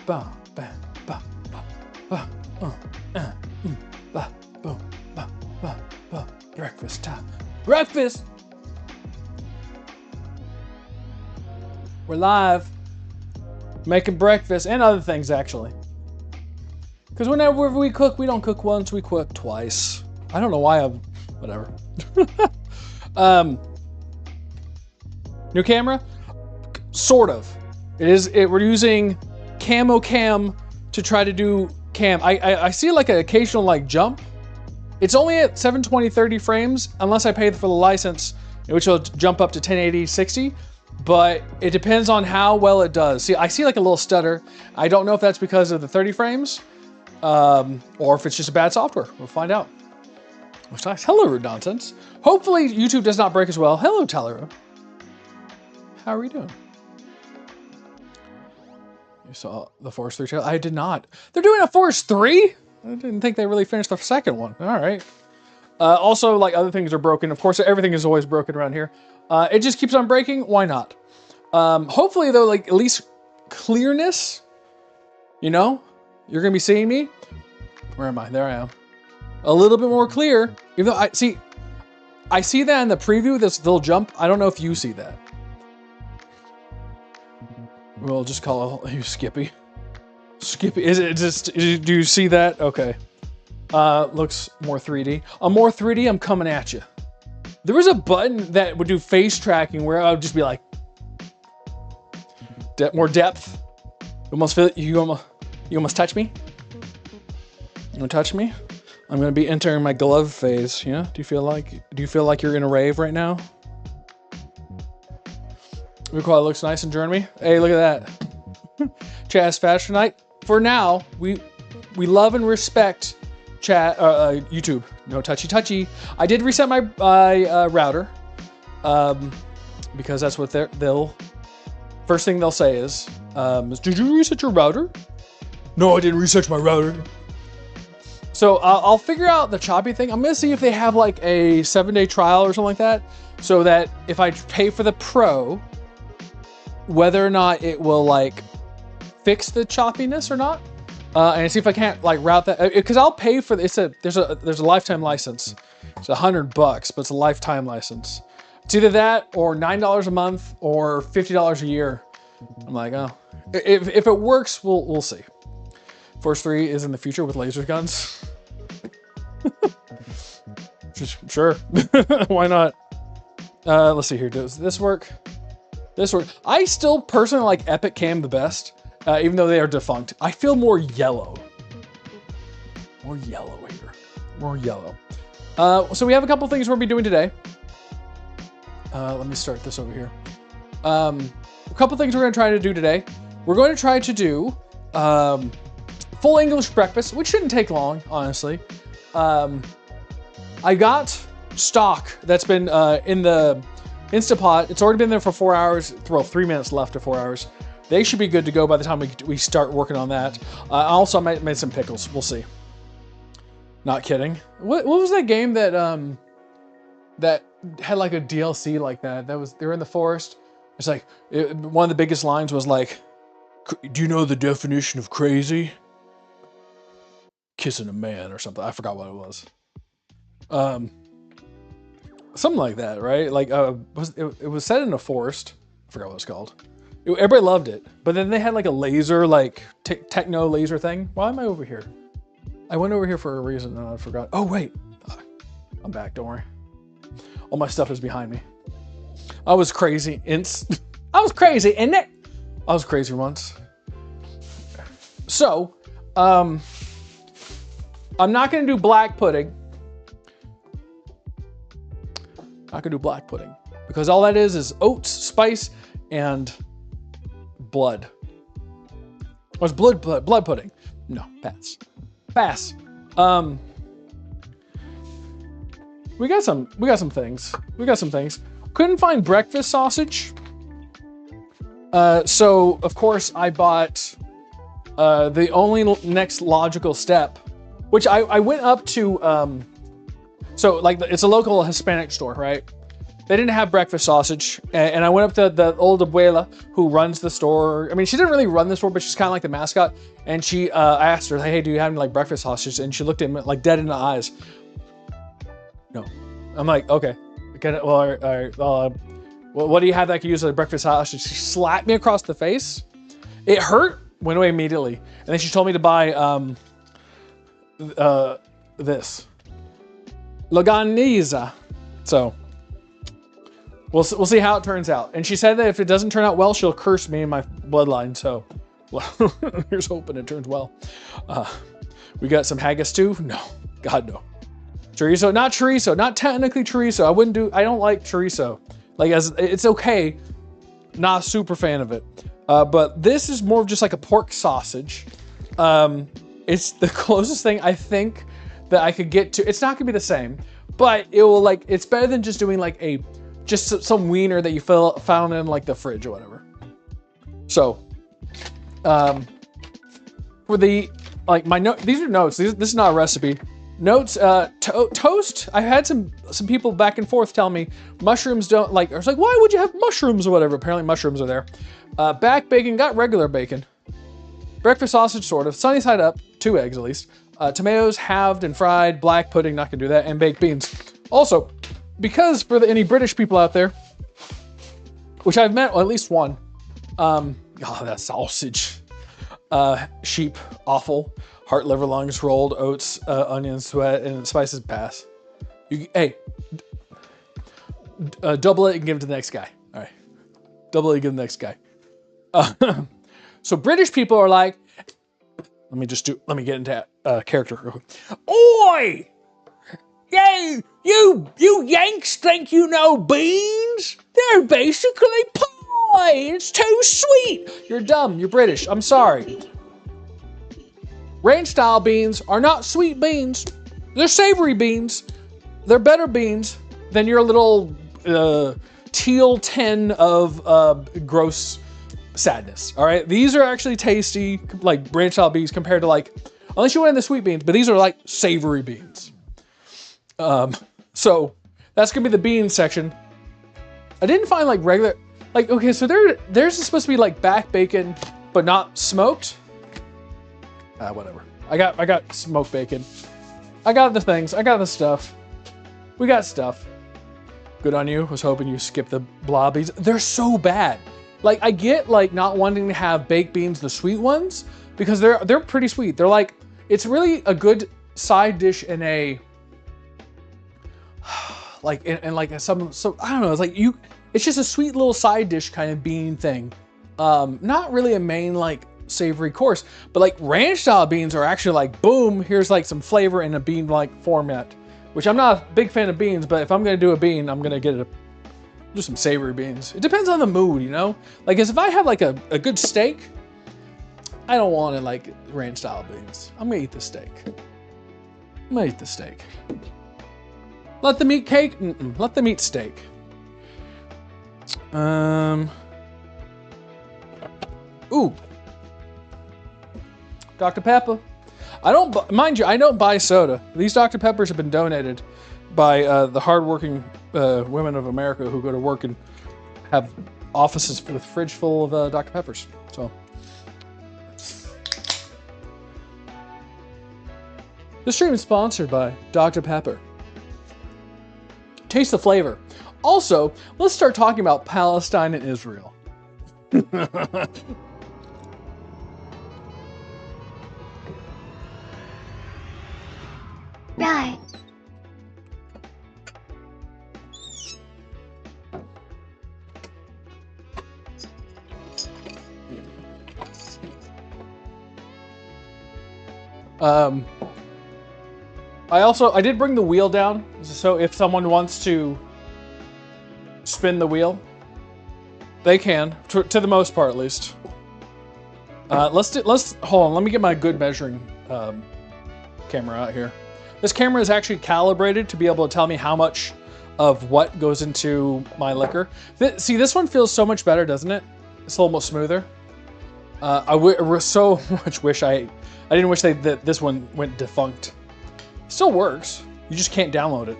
ba, ba, ba, ba, ba, boom, ba, ba, ba. Breakfast time. Breakfast! We're live. Making breakfast and other things, actually. Because whenever we cook, we don't cook once, we cook twice. I don't know why whatever. New camera? Sort of. We're using camo cam to try to do cam. I see like an occasional like jump. It's only at 720 30 frames unless I pay for the license, which will jump up to 1080 60. But it depends on how well it does. See, I see like a little stutter. I don't know if that's because of the 30 frames or if it's just a bad software. We'll find out. Looks nice. Hello, nonsense. Hopefully YouTube does not break as well. Hello, Tyler. How are we doing? You saw the Force 3 trailer? I did not. They're doing a Force 3? I didn't think they really finished the second one. All right. Also, like other things are broken. Of course, everything is always broken around here. It just keeps on breaking. Why not? Hopefully, though, like at least clearness. You know, you're gonna be seeing me. Where am I? There I am. A little bit more clear. Even though I see that in the preview. This little jump. I don't know if you see that. We'll just call you Skippy. Skippy. Is it just? Do you see that? Okay. Looks more 3D. I'm more 3D. I'm coming at you. There was a button that would do face tracking where I would just be like, more depth. You almost feel it. You almost touch me. You want to touch me? I'm gonna be entering my glove phase. Yeah. Do you feel like you're in a rave right now? Look how it looks nice and Jeremy. Hey, look at that. Chat's fast tonight. For now, we love and respect chat YouTube. No touchy. I did reset my router because that's what first thing they'll say is, did you reset your router? No, I didn't reset my router. So I'll figure out the choppy thing. I'm gonna see if they have like a 7-day trial or something like that, so that if I pay for the Pro, whether or not it will like fix the choppiness or not, and see if I can't like route that, because I'll pay for this. There's a lifetime license. It's $100, but it's a lifetime license. It's either that or $9 a month or $50 a year. I'm like, oh, if it works, we'll see. Force 3 is in the future with laser guns. Sure, why not? Let's see here. Does this work? This work. I still personally like Epic Cam the best, even though they are defunct. I feel more yellow. More yellow here. More yellow. So we have a couple things we'll be doing today. Let me start this over here. A couple things we're going to try to do today. We're going to try to do full English breakfast, which shouldn't take long, honestly. I got stock that's been in the Instapot. It's already been there for 4 hours. Well, 3 minutes left to 4 hours. They should be good to go by the time we start working on that. Also, I made some pickles. We'll see. Not kidding. What was that game that that had like a DLC like that? They were in the forest. It's like one of the biggest lines was like, "Do you know the definition of crazy? Kissing a man or something." I forgot what it was. Something like that, right? Like, it was set in a forest. I forgot what it's called. Everybody loved it, but then they had like a laser, like techno laser thing. Why am I over here? I went over here for a reason and I forgot. Oh wait, I'm back. Don't worry. All my stuff is behind me. I was crazy. I was crazy, isn't it? I was crazy once. So, I'm not gonna do black pudding. Not gonna do black pudding because all that is oats, spice, and blood. Oh, it's blood pudding. No, pass. We got some things. Couldn't find breakfast sausage. So of course I bought the only next logical step, which I went up to, so like it's a local Hispanic store, right? they didn't have breakfast sausage. And I went up to the old abuela who runs the store. I mean, she didn't really run the store, but she's kind of like the mascot. And she, I asked her, hey, do you have any like breakfast sausage? And she looked at me like dead in the eyes. No. I'm like, okay. Well, all right. Well, what do you have that I could use as a breakfast sausage? She slapped me across the face. It hurt, went away immediately. And then she told me to buy this. Loganiza. So we'll see how it turns out. And she said that if it doesn't turn out well, she'll curse me and my bloodline. So, well, here's hoping it turns well. We got some haggis too. No, God no. Chorizo, not technically chorizo. I don't like chorizo. Like, as it's okay. Not a super fan of it. But this is more of just like a pork sausage. It's the closest thing I think that I could get to. It's not gonna be the same, but it will like, it's better than just doing like just some wiener that you found in like the fridge or whatever. So, for the, like my note, these are notes. This is not a recipe. Notes, toast. I had some people back and forth tell me mushrooms don't like, I was like, why would you have mushrooms or whatever? Apparently mushrooms are there. Back bacon, got regular bacon. Breakfast sausage, sort of. Sunny side up, 2 eggs at least. Tomatoes halved and fried, black pudding, not gonna do that, and baked beans. Also, because for any British people out there, which I've met, well, at least one, oh, that sausage. Sheep, awful. Heart, liver, lungs, rolled, oats, onions, sweat, and spices pass. Hey, double it and give it to the next guy. All right, double it and give it to the next guy. So British people are like, let me get into character real quick. Oi! Yay! You Yanks think you know beans? They're basically pie! It's too sweet! You're dumb, you're British, I'm sorry. Ranch style beans are not sweet beans. They're savory beans. They're better beans than your little teal tin of gross sadness. All right, these are actually tasty, like ranch style beans compared to like, unless you went in the sweet beans, but these are like savory beans. So that's gonna be the bean section. I didn't find like regular, like, okay, so there's supposed to be like back bacon, but not smoked. Whatever. I got smoked bacon. I got the things. I got the stuff. We got stuff. Good on you. Was hoping you skipped the blobbies. They're so bad. Like, I get like not wanting to have baked beans, the sweet ones, because they're pretty sweet. They're like, it's really a good side dish in a like in like some, so I don't know. It's like it's just a sweet little side dish kind of bean thing. Not really a main like savory course, but like ranch style beans are actually like, boom, here's like some flavor in a bean like format, which I'm not a big fan of beans, but if I'm gonna do a bean, I'm gonna do some savory beans. It depends on the mood, you know? Like, as if I have like a good steak, I don't want it like ranch style beans. I'm gonna eat the steak. I'm gonna eat the steak. Let them eat cake? Let them eat steak. Ooh. Dr. Pepper. I don't buy soda. These Dr. Peppers have been donated by the hardworking women of America who go to work and have offices with a fridge full of Dr. Peppers. So, this stream is sponsored by Dr. Pepper. Taste the flavor. Also, let's start talking about Palestine and Israel. Right. I did bring the wheel down, so if someone wants to spin the wheel, they can, to the most part at least. Let's hold on. Let me get my good measuring camera out here. This camera is actually calibrated to be able to tell me how much of what goes into my liquor. See, this one feels so much better, doesn't it? It's a little more smoother. I so much wish I didn't wish that this one went defunct. Still works. You just can't download it.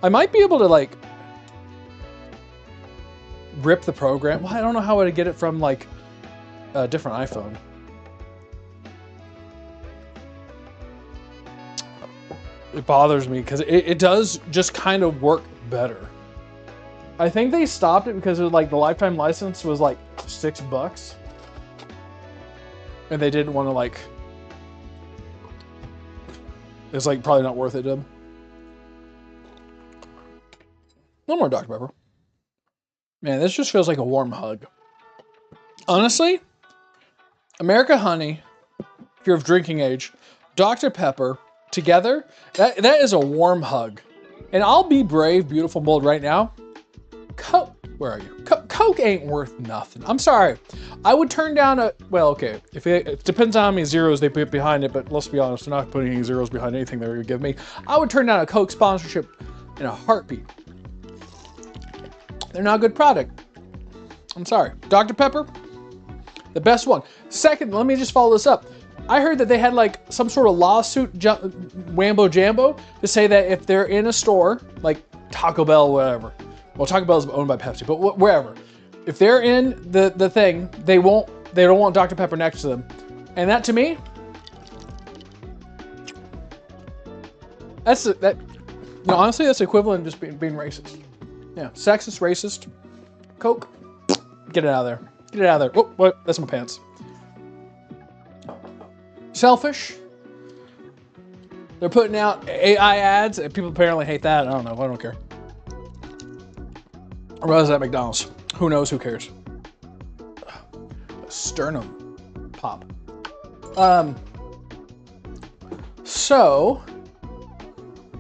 I might be able to like rip the program. Well, I don't know how to get it from like a different iPhone. It bothers me because it does just kind of work better. I think they stopped it because it was like the lifetime license was like $6. And they didn't want to like, it's like probably not worth it to them. One more Dr. Pepper. Man, this just feels like a warm hug. Honestly, America Honey, if you're of drinking age, Dr. Pepper, together, that is a warm hug. And I'll be brave, beautiful, bold right now. Coke, where are you? Coke ain't worth nothing. I'm sorry. I would turn down a, well, okay, if it depends on how many zeros they put behind it, but let's be honest, they're not putting any zeros behind anything they're gonna give me. I would turn down a Coke sponsorship in a heartbeat. They're not a good product. I'm sorry. Dr. Pepper, the best one. Second, let me just follow this up. I heard that they had like some sort of lawsuit, whambo jambo, to say that if they're in a store, like Taco Bell, whatever. Well, Taco Bell is owned by Pepsi, but wherever. If they're in the thing, they don't want Dr. Pepper next to them. And that to me, honestly, that's equivalent to just being racist. Yeah, sexist, racist. Coke, get it out of there. Get it out of there. Oh, what? That's my pants. Selfish. They're putting out AI ads. And people apparently hate that. I don't know. I don't care. Or was at McDonald's? Who knows? Who cares? Sternum pop. So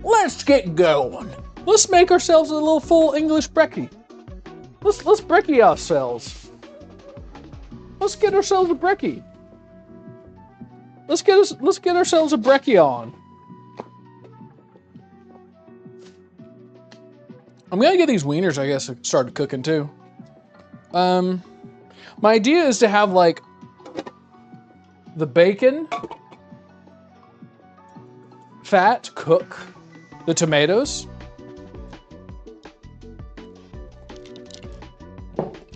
let's get going. Let's make ourselves a little full English brekkie. Let's brekkie ourselves. Let's get ourselves a brekkie. Let's get ourselves a brekkie on. I'm gonna get these wieners, I guess, started cooking too. My idea is to have like the bacon, fat, cook the tomatoes.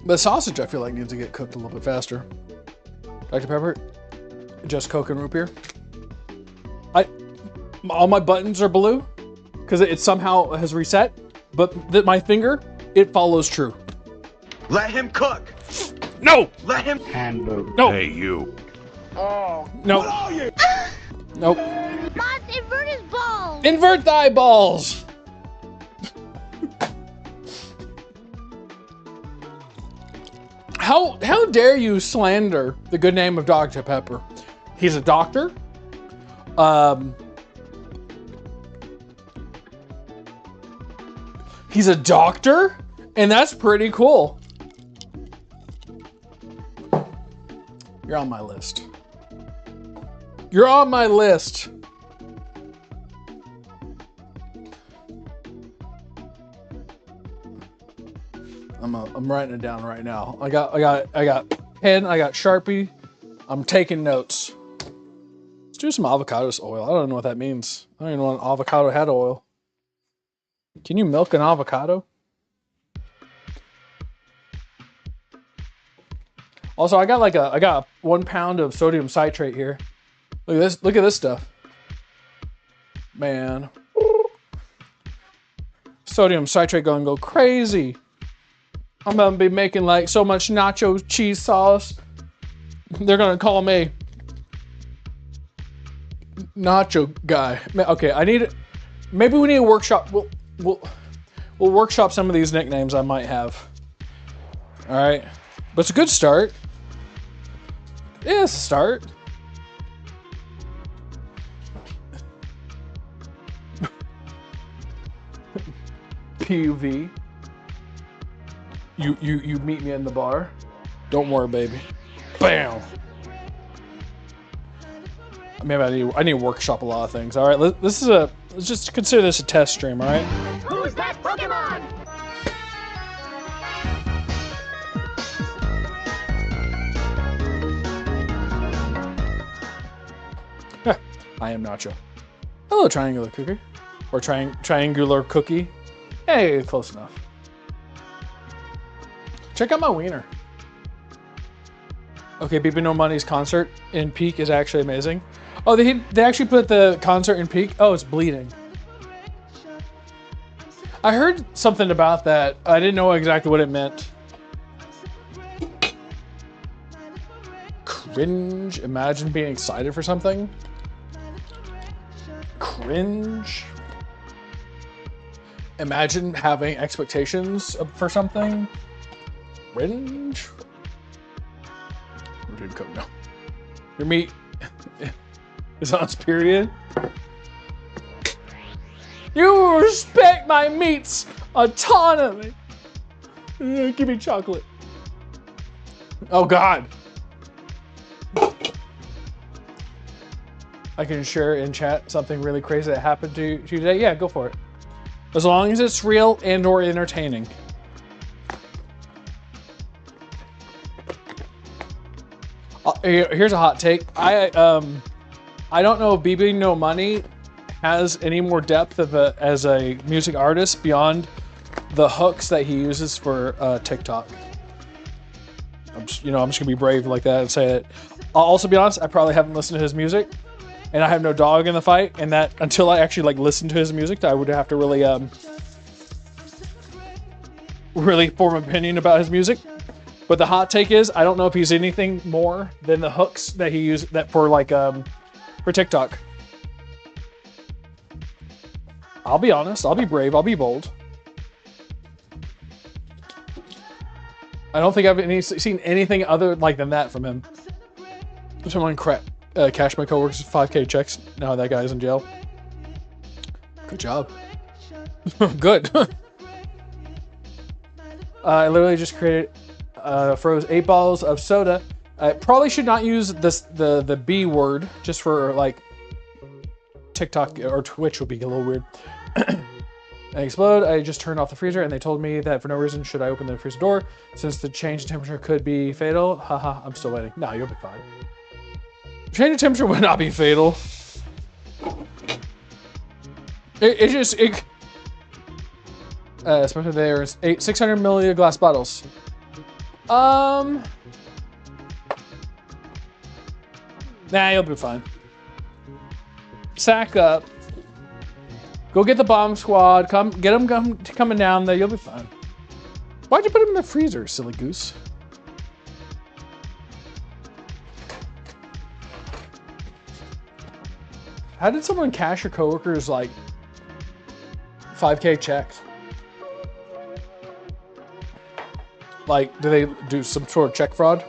The sausage, I feel like, needs to get cooked a little bit faster. Dr. Pepper, just Coke and root beer. All my buttons are blue because it somehow has reset, but my finger, it follows true. Let him cook. No. Let him handle. No. Hey, you. Oh. No. What are you? Nope. Must invert his balls. Invert thy balls. How dare you slander the good name of Dr. Pepper? He's a doctor. He's a doctor, and that's pretty cool. You're on my list. You're on my list. I'm writing it down right now. I got pen, I got Sharpie. I'm taking notes. Let's do some avocado oil. I don't know what that means. I don't even know what avocado head oil. Can you milk an avocado? Also, I got 1 pound of sodium citrate here. Look at this. Look at this stuff. Man. Sodium citrate gonna go crazy. I'm gonna be making like so much nacho cheese sauce. They're gonna call me Nacho Guy. Okay, maybe we need a workshop. We'll workshop some of these nicknames I might have. All right, but it's a good start. Yeah, it's a start. PUV. You meet me in the bar. Don't worry, baby. Bam. Maybe I need to workshop a lot of things. All right, let's just consider this a test stream. All right. Who's that Pokemon? I am Nacho. Hello, triangular cookie, or triangular cookie. Hey, close enough. Check out my wiener. Okay, Beepin' No Money's concert in Peak is actually amazing. Oh, they actually put the concert in Peak. Oh, it's bleeding. I heard something about that. I didn't know exactly what it meant. Cringe. Imagine being excited for something. Cringe. Imagine having expectations for something. Cringe. Where did it come now? Your meat is on its period. You respect my meat's autonomy. Give me chocolate. Oh God. I can share in chat something really crazy that happened to you today. Yeah, go for it. As long as it's real and or entertaining. Here's a hot take. I don't know if BB No Money has any more depth as a music artist beyond the hooks that he uses for TikTok. I'm just gonna be brave like that and say it. I'll also be honest, I probably haven't listened to his music, and I have no dog in the fight. And that until I actually listen to his music, I would have to really form an opinion about his music. But the hot take is, I don't know if he's anything more than the hooks that he used for TikTok. I'll be honest. I'll be brave. I'll be bold. I don't think I've seen anything other than that from him. Someone cashed my coworker's 5K checks. Now that guy's in jail. Good job. Good. I literally just froze 8 bottles of soda. I probably should not use the B word just for TikTok or Twitch would be a little weird. I explode. I just turned off the freezer and they told me that for no reason should I open the freezer door since the change in temperature could be fatal. Haha, I'm still waiting. No, you'll be fine. Change in temperature would not be fatal. Especially there's 600 milliliter glass bottles. Nah, you'll be fine. Sack up. Go get the bomb squad. Get them coming down there. You'll be fine. Why'd you put them in the freezer, silly goose? How did someone cash your coworkers 5K checks? Do they do some sort of check fraud?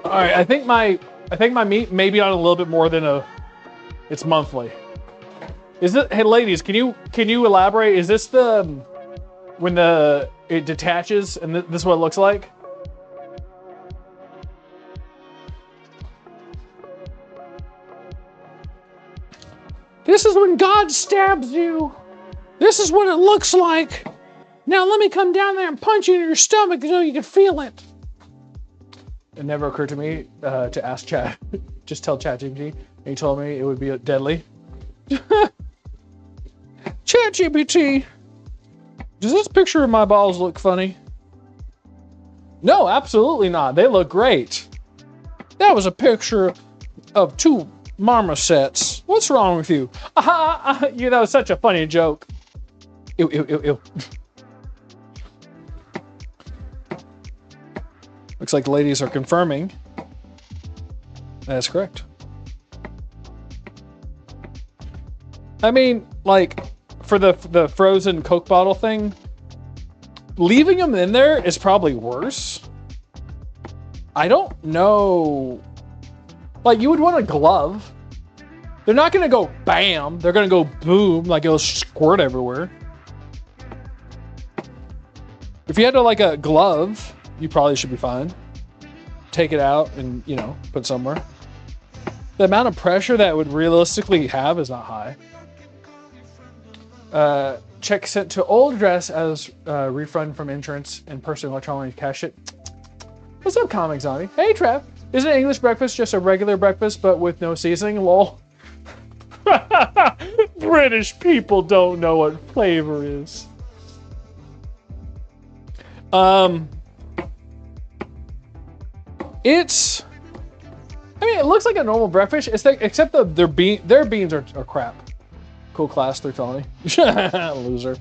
All right, I think my meat may be on a little bit more than it's monthly. Is it? Hey, ladies, can you elaborate? Is this when it detaches and this is what it looks like? This is when God stabs you. This is what it looks like. Now let me come down there and punch you in your stomach so you can feel it. It never occurred to me to ask Chat. Just tell ChatGPT. And he told me it would be deadly. ChatGPT, does this picture of my balls look funny? No, absolutely not. They look great. That was a picture of 2 marmosets. What's wrong with you? That was such a funny joke. Ew, ew, ew, ew. Looks like the ladies are confirming. That's correct. I mean, for the frozen Coke bottle thing, leaving them in there is probably worse. I don't know. You would want a glove. They're not gonna go bam. They're gonna go boom, it'll squirt everywhere. If you had a glove, you probably should be fine. Take it out and, put it somewhere. The amount of pressure that would realistically have is not high. Check sent to old address as refund from insurance and person electronically cash it. What's up, Comic Zombie? Hey, Trav. Isn't English breakfast just a regular breakfast but with no seasoning? Lol. British people don't know what flavor is. It's. I mean, it looks like a normal breakfast, except their beans are crap. Cool class, they're telling me. Loser.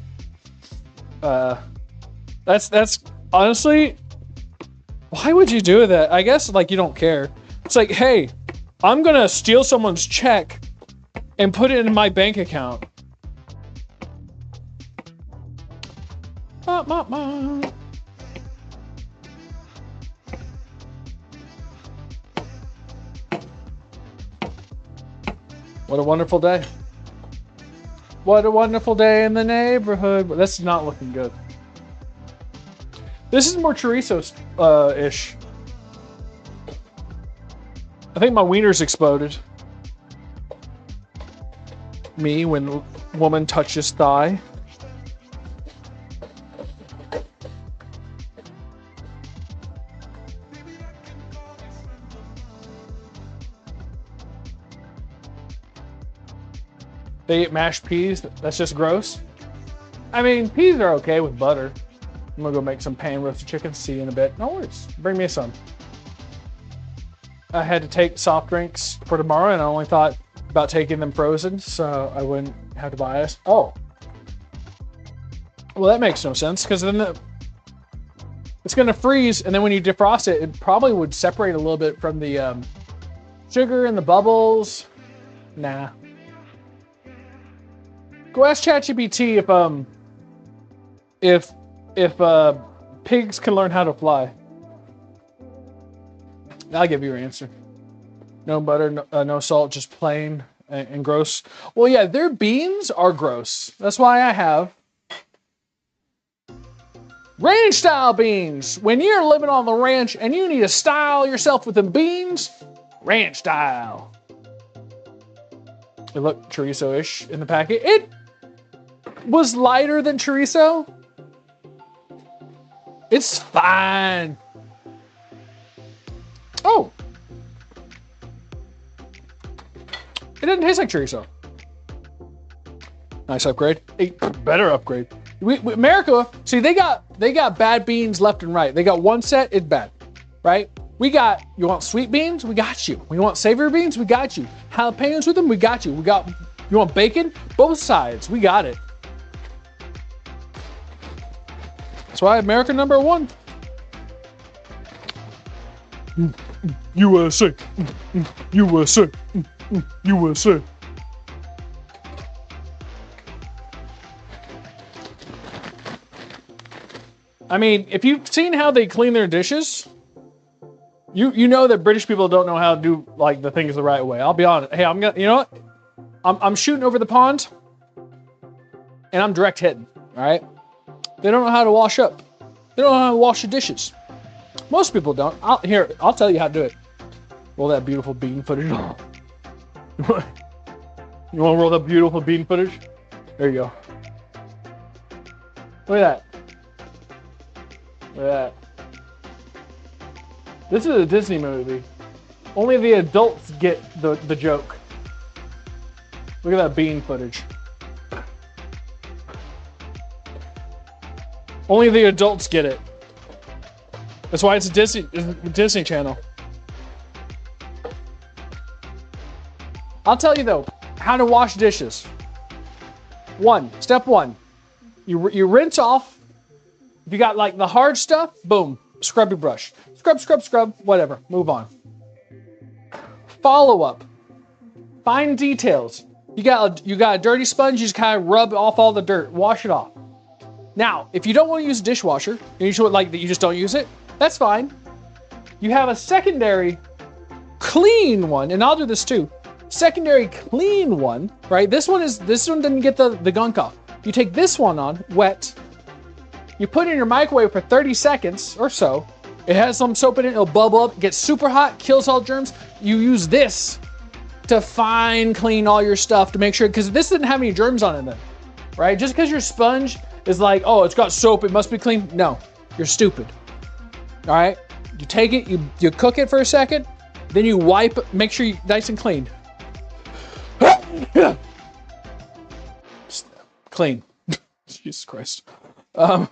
That's honestly, why would you do that? I guess like you don't care. It's like, hey, I'm gonna steal someone's check and put it in my bank account. What a wonderful day. What a wonderful day in the neighborhood. But that's not looking good. This is more chorizo-ish. I think my wiener's exploded. Me when woman touches thigh. They eat mashed peas. That's just gross. I mean, peas are okay with butter. I'm gonna go make some pan roasted chicken. See you in a bit. No worries. Bring me some. I had to take soft drinks for tomorrow, and I only thought about taking them frozen, so I wouldn't have to buy us. Oh. Well, that makes no sense, because then it's gonna freeze, and then when you defrost it, it probably would separate a little bit from the sugar and the bubbles. Nah. Go ask ChatGPT if pigs can learn how to fly. I'll give you your answer. No butter, no salt, just plain and gross. Well, yeah, their beans are gross. That's why I have ranch style beans. When you're living on the ranch and you need to style yourself with them beans, ranch style. It looked chorizo-ish in the packet. It was lighter than chorizo. It's fine. Oh. It didn't taste like chorizo. Nice upgrade. A better upgrade. America, see, they got bad beans left and right. They got one set, it's bad, right? We got, you want sweet beans? We got you. We want savory beans? We got you. Jalapenos with them? We got you. You want bacon? Both sides. We got it. That's why America #1. USA. USA. USA. I mean, if you've seen how they clean their dishes, you know that British people don't know how to do like the things the right way. I'll be honest. Hey, I'm gonna, you know what? I'm shooting over the pond, and I'm direct hitting. All right. They don't know how to wash up. They don't know how to wash the dishes. Most people don't. I'll tell you how to do it. Roll that beautiful bean footage. You want to roll that beautiful bean footage? There you go. Look at that. Look at that. This is a Disney movie. Only the adults get the joke. Look at that bean footage. Only the adults get it. That's why it's a Disney Channel. I'll tell you though, how to wash dishes. Step one, you rinse off. If you got like the hard stuff, boom, scrub your brush. Scrub, whatever, move on. Follow up, fine details. You got a dirty sponge, you just kind of rub off all the dirt, wash it off. Now, if you don't want to use a dishwasher, you just don't use it, that's fine. You have a secondary clean one, and I'll do this too. Secondary clean one, right? This one didn't get the gunk off. You take this one on, wet. You put it in your microwave for 30 seconds or so. It has some soap in it, it'll bubble up, gets super hot, kills all germs. You use this to fine clean all your stuff to make sure, because this didn't have any germs on it then, right? Just because your sponge is like, oh, it's got soap, it must be clean. No, you're stupid. All right, you take it, you cook it for a second, then you wipe, make sure you're nice and clean. Clean. Jesus Christ. My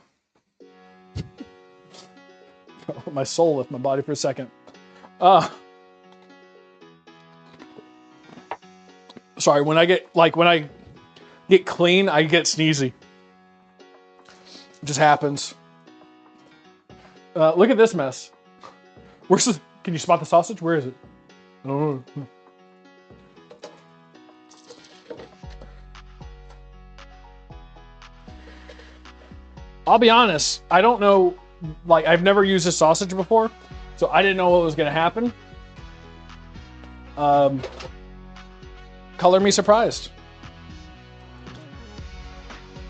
soul left my body for a second. Sorry, when I get clean, I get sneezy. It just happens. Look at this mess. Where's the, can you spot the sausage? Where is it? I don't know. I'll be honest, I don't know, like, I've never used this sausage before, so I didn't know what was gonna happen. Color me surprised.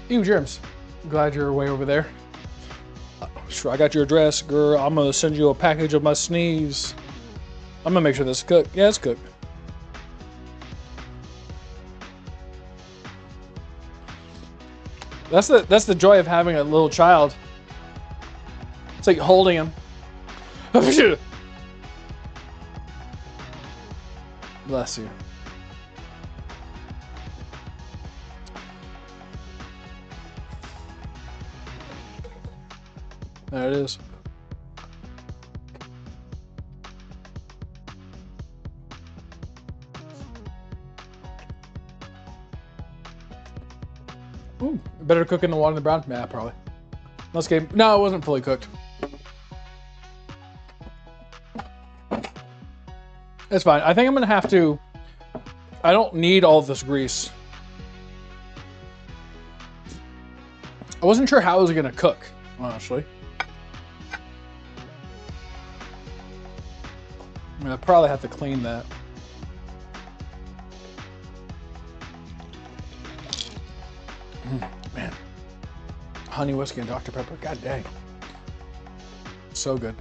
Ew, germs. Glad you're way over there. Sure, I got your address, girl. I'm gonna send you a package of my sneeze. I'm gonna make sure this is cooked. Yeah, it's cooked. That's the joy of having a little child. It's like holding him. Bless you. There it is. Ooh, better cook in the water than the brown? Yeah, probably. Let's get. No, it wasn't fully cooked. It's fine. I think I'm gonna have to. I don't need all this grease. I wasn't sure how it was gonna cook, honestly. I probably have to clean that. Man. Honey whiskey and Dr. Pepper. God dang. So good.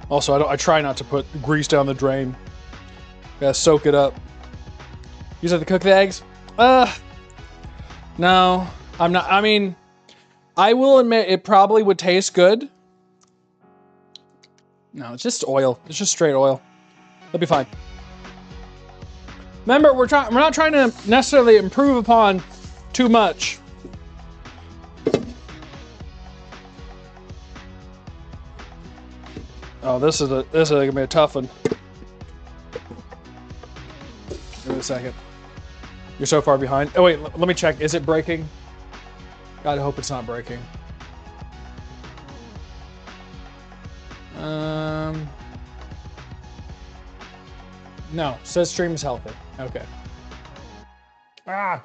Also, I try not to put grease down the drain. Gotta soak it up. Use it to cook the eggs? No, I'm not. I mean, I will admit it probably would taste good. No, it's just oil. It's just straight oil. It'll be fine. Remember, we're not trying to necessarily improve upon too much. Oh, this is gonna be a tough one. Give me a second. You're so far behind. Oh wait, let me check. Is it breaking? God, I hope it's not breaking. No, says stream is healthy. Okay. Ah.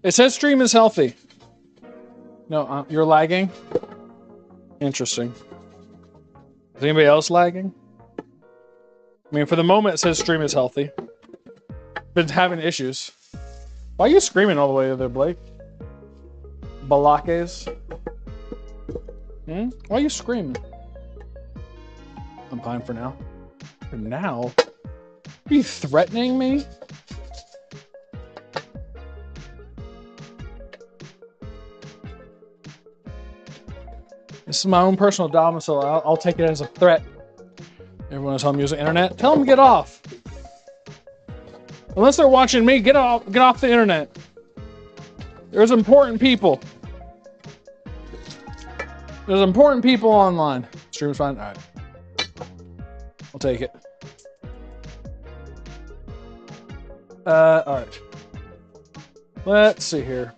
It says stream is healthy. No, you're lagging? Interesting. Is anybody else lagging? I mean, for the moment, it says stream is healthy. Been having issues. Why are you screaming all the way there, Blake? Balakes? Why are you screaming? I'm fine for now. For now? Are you threatening me? This is my own personal domicile. I'll take it as a threat. Everyone is home using internet. Tell them to get off. Unless they're watching me, get off the internet. There's important people. There's important people online. Stream's fine. All right. I'll take it. All right. Let's see here.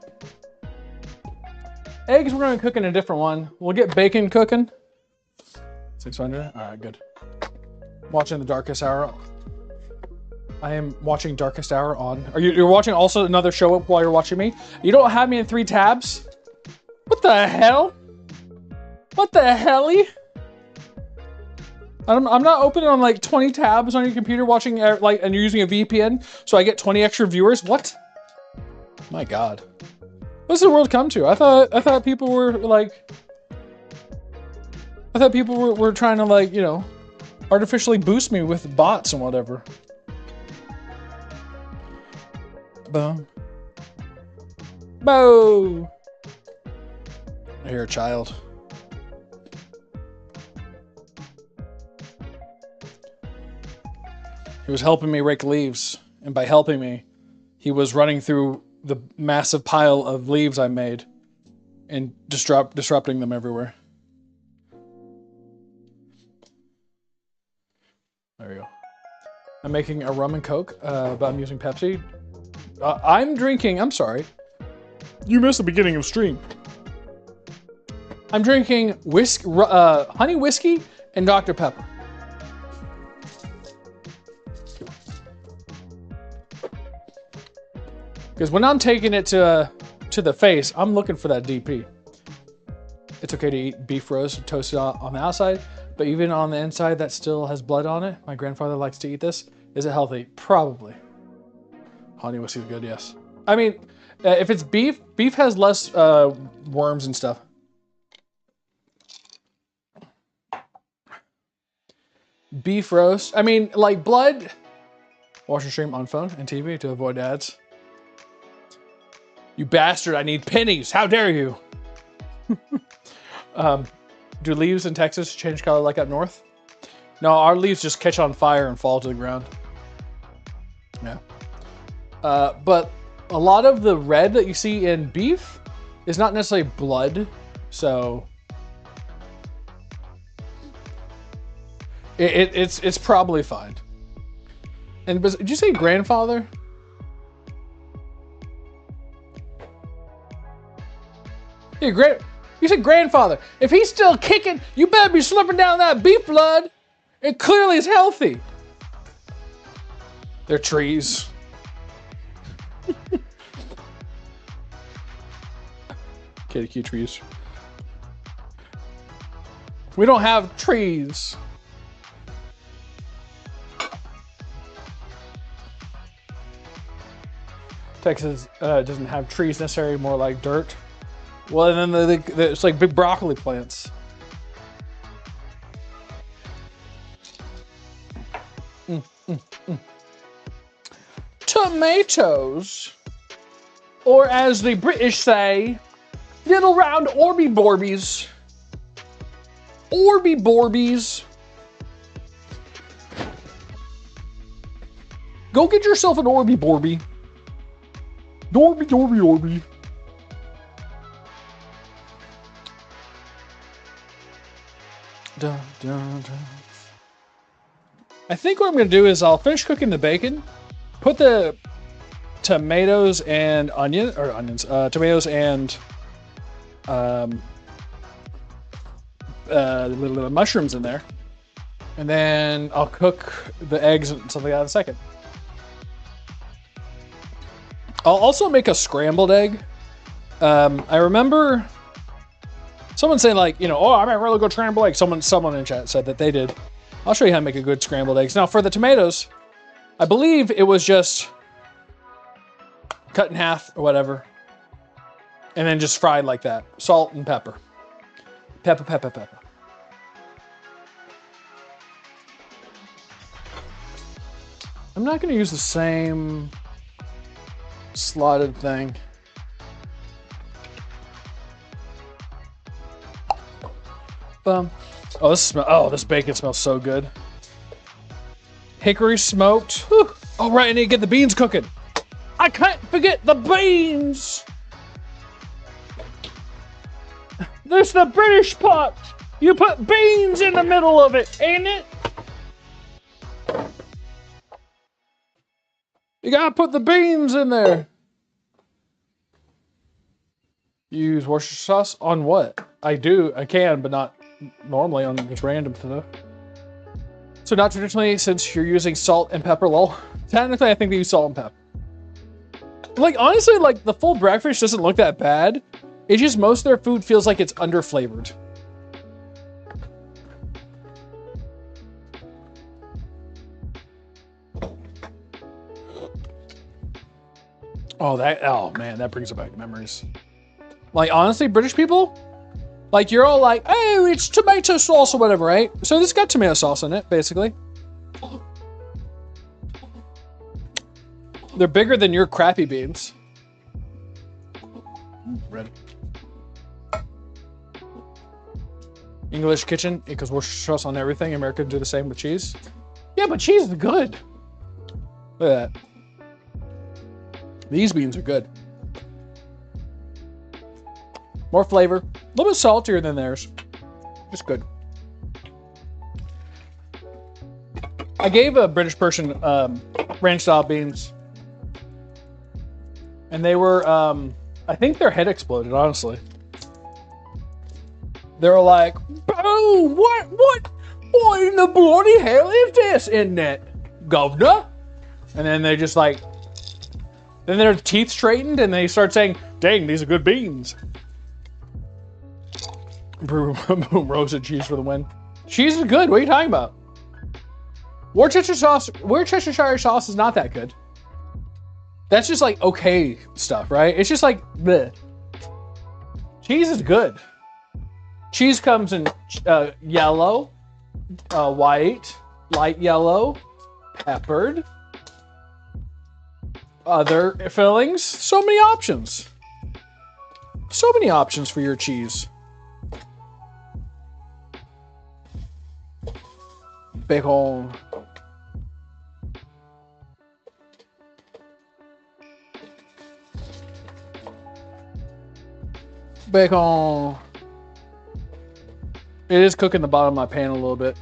Eggs, we're going to cook in a different one. We'll get bacon cooking. 600. All right, good. Watching the Darkest Hour. I am watching Darkest Hour on. You're watching also another show up while you're watching me? You don't have me in 3 tabs? What the hell? What the helly? I'm not opening on like 20 tabs on your computer watching and you're using a VPN so I get 20 extra viewers? What? My God. What's the world come to? I thought people were like, I thought people were trying to like, you know, artificially boost me with bots and whatever. Boom. Boo. I hear a child. He was helping me rake leaves, and by helping me, he was running through the massive pile of leaves I made and disrupting them everywhere. There we go. I'm making a rum and coke, but I'm using Pepsi. I'm sorry. You missed the beginning of stream. I'm drinking honey whiskey and Dr. Pepper. Because when I'm taking it to the face, I'm looking for that DP. It's okay to eat beef roast toasted on the outside, but even on the inside that still has blood on it. My grandfather likes to eat this. Is it healthy? Probably. Honey whiskey's good, yes. I mean, if it's beef has less worms and stuff. Beef roast. I mean, like blood. Watch your stream on phone and TV to avoid ads. You bastard, I need pennies. How dare you? Do leaves in Texas change color like up north? No, our leaves just catch on fire and fall to the ground. Yeah. But a lot of the red that you see in beef is not necessarily blood, so it's probably fine. And did you say grandfather? Yeah, you said grandfather. If he's still kicking, you better be slipping down that beef blood. It clearly is healthy. They're trees. Kitty trees. We don't have trees. Texas doesn't have trees necessarily, more like dirt. Well, and then it's like big broccoli plants. Tomatoes, or as the British say, little round Orby Borbies. Orby Borbies. Go get yourself an Orby Borby. Orby. Dun, dun, dun. I think what I'm going to do is I'll finish cooking the bacon, put the tomatoes and tomatoes and little mushrooms in there, and then I'll cook the eggs and stuff like that in a second. I'll also make a scrambled egg. I remember someone saying like, oh, I make a really good scrambled egg. Someone in chat said that they did. I'll show you how to make a good scrambled eggs. Now for the tomatoes, I believe it was just cut in half or whatever, and then just fried like that. Salt and pepper. Pepper. I'm not going to use the same slotted thing. This bacon smells so good. Hickory smoked. Whew. Oh, right, I need to get the beans cooking. I can't forget the beans. This the British pot. You put beans in the middle of it, ain't it? You gotta put the beans in there. You use Worcestershire sauce on what? I can, but not normally on just random stuff. So not traditionally, since you're using salt and pepper. Well, technically I think they use salt and pepper. Like, honestly, like, the full breakfast doesn't look that bad. It's just most of their food feels like it's under-flavored. Oh man, that brings back memories. Like, honestly, British people, like, you're all like, oh, it's tomato sauce or whatever, right? So this got tomato sauce in it, basically. They're bigger than your crappy beans. Red. English kitchen, because Worcestershire sauce on everything. Americans do the same with cheese. Yeah, but cheese is good. Look at that. These beans are good. More flavor. A little bit saltier than theirs. Just good. I gave a British person ranch style beans. And they were, I think their head exploded, honestly. They were like, boom, what in the bloody hell is this in that, governor? And then they just like, then their teeth straightened and they start saying, dang, these are good beans. Boom, roasted cheese for the win. Cheese is good, what are you talking about? Worcestershire sauce is not that good. That's just like okay stuff, right? It's just like bleh. Cheese is good. Cheese comes in yellow, white, light yellow, peppered, other fillings. So many options. So many options for your cheese. Bacon. Bacon. It is cooking the bottom of my pan a little bit.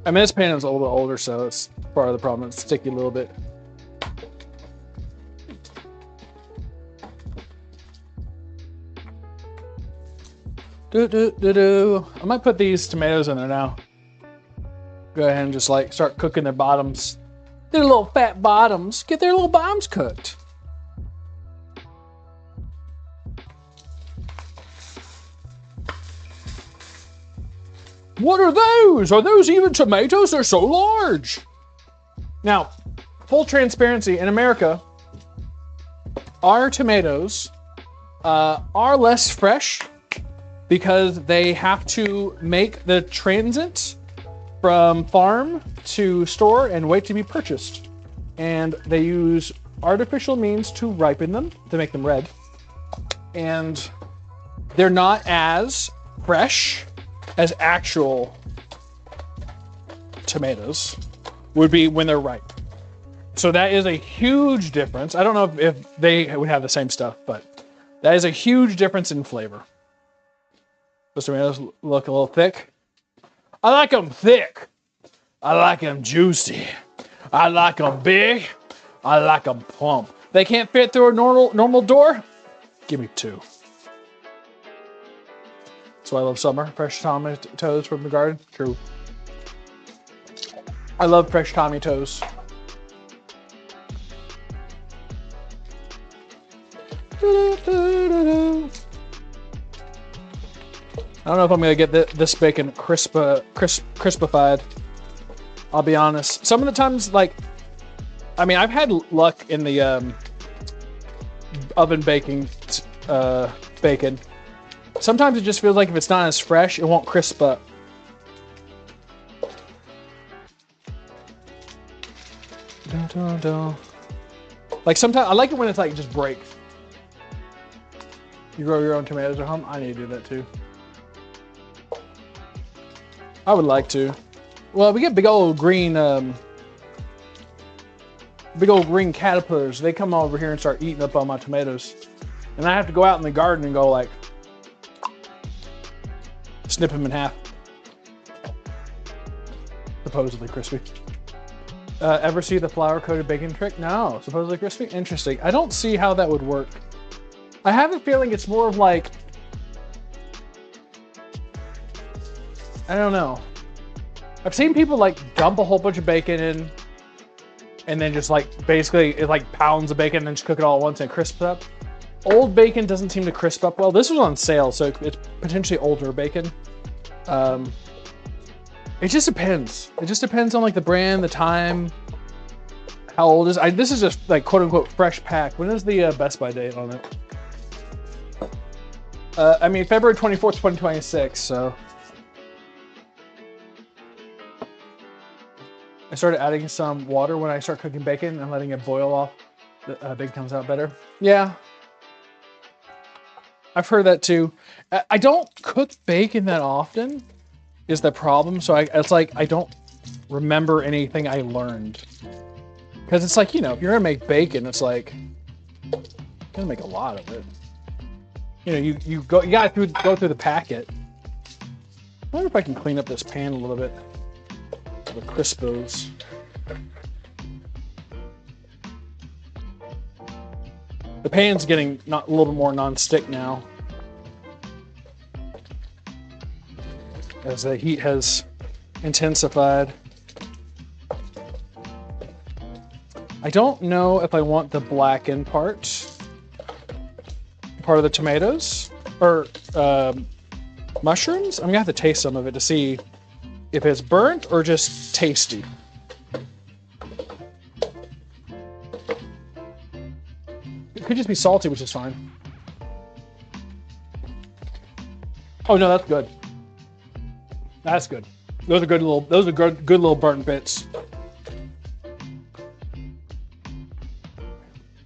I mean, this pan is a little bit older, so it's part of the problem. It's sticky a little bit. I might put these tomatoes in there now. Go ahead and just like start cooking their bottoms. Their little fat bottoms. Get their little bottoms cooked. What are those? Are those even tomatoes? They're so large. Now, full transparency, in America, our tomatoes are less fresh because they have to make the transit from farm to store and wait to be purchased. And they use artificial means to ripen them, to make them red. And they're not as fresh as actual tomatoes would be when they're ripe. So that is a huge difference. I don't know if they would have the same stuff, but that is a huge difference in flavor. Those tomatoes look a little thick. I like them thick. I like them juicy. I like them big. I like them plump. They can't fit through a normal door? Give me 2. That's why I love summer. Fresh tomatoes from the garden. True. I love fresh tomatoes. I don't know if I'm gonna get this bacon crispified. I'll be honest. Some of the times, like, I mean, I've had luck in the oven baking bacon. Sometimes it just feels like if it's not as fresh, it won't crisp up. Like sometimes I like it when it's like just breaks. You grow your own tomatoes at home? I need to do that too. I would like to. Well, we get big old green caterpillars. They come over here and start eating up all my tomatoes. And I have to go out in the garden and go like, snip them in half. Supposedly crispy. Ever see the flour coated bacon trick? No, supposedly crispy? Interesting. I don't see how that would work. I have a feeling it's more of like, I don't know. I've seen people like dump a whole bunch of bacon in and then just like basically it like pounds of bacon and then just cook it all at once and it crisps up. Old bacon doesn't seem to crisp up well. This was on sale, so it's potentially older bacon. It just depends. It just depends on like the brand, the time, how old is it. This is just like quote unquote fresh pack. When is the Best By date on it? I mean, February 24th, 2026, so. I started adding some water when I start cooking bacon and letting it boil off. The bacon comes out better. Yeah. I've heard that too. I don't cook bacon that often, is the problem. So it's like I don't remember anything I learned. Because it's like, you know, if you're gonna make bacon, it's like you're gonna make a lot of it. You know, you gotta go through the packet. I wonder if I can clean up this pan a little bit. The crispos. The pan's getting a little bit more non-stick now, as the heat has intensified. I don't know if I want the blackened part of the tomatoes or mushrooms. I'm gonna have to taste some of it to see if it's burnt or just tasty. It could just be salty, which is fine. Oh no, that's good. That's good. Those are good little burnt bits.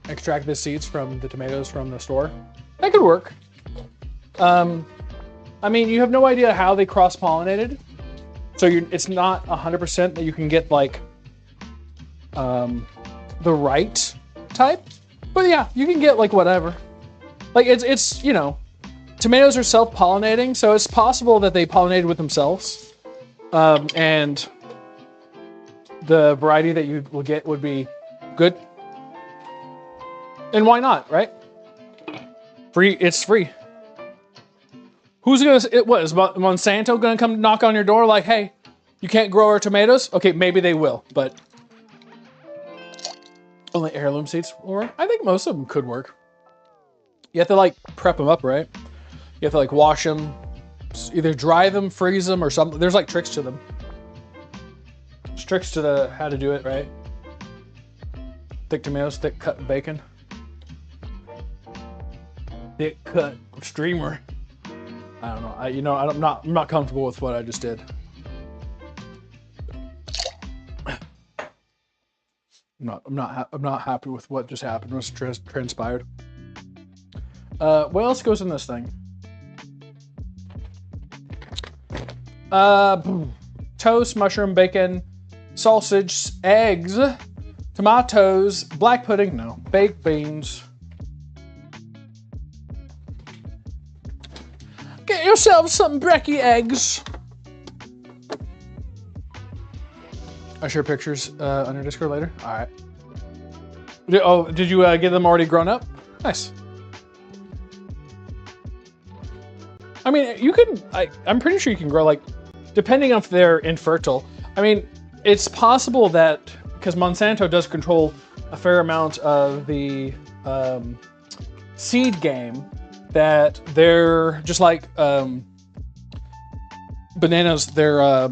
Extract the seeds from the tomatoes from the store. That could work. I mean, you have no idea how they cross-pollinated, so it's not 100% that you can get like the right type. But yeah, you can get like whatever. Like it's you know, tomatoes are self-pollinating, so it's possible that they pollinated with themselves, and the variety that you will get would be good. And why not, right? Free, it's free. Who's gonna? What is Monsanto gonna come knock on your door like, hey, you can't grow our tomatoes? Okay, maybe they will, but only heirloom seeds will work. I think most of them could work. You have to like prep them up, right? You have to like wash them, either dry them, freeze them, or something. There's like tricks to them. There's tricks to how to do it, right? Thick tomatoes, thick cut bacon. Thick cut streamer. I don't know. I'm not comfortable with what I just did. I'm not happy with what just happened. What's transpired. What else goes in this thing? Toast, mushroom, bacon, sausage, eggs, tomatoes, black pudding. No, baked beans. Get yourself some brekkie eggs. I'll share pictures on your Discord later. All right. Did you get them already grown up? Nice. I mean, you can. I'm pretty sure you can grow like, depending on if they're infertile. I mean, it's possible that because Monsanto does control a fair amount of the seed game, that they're just like bananas. They're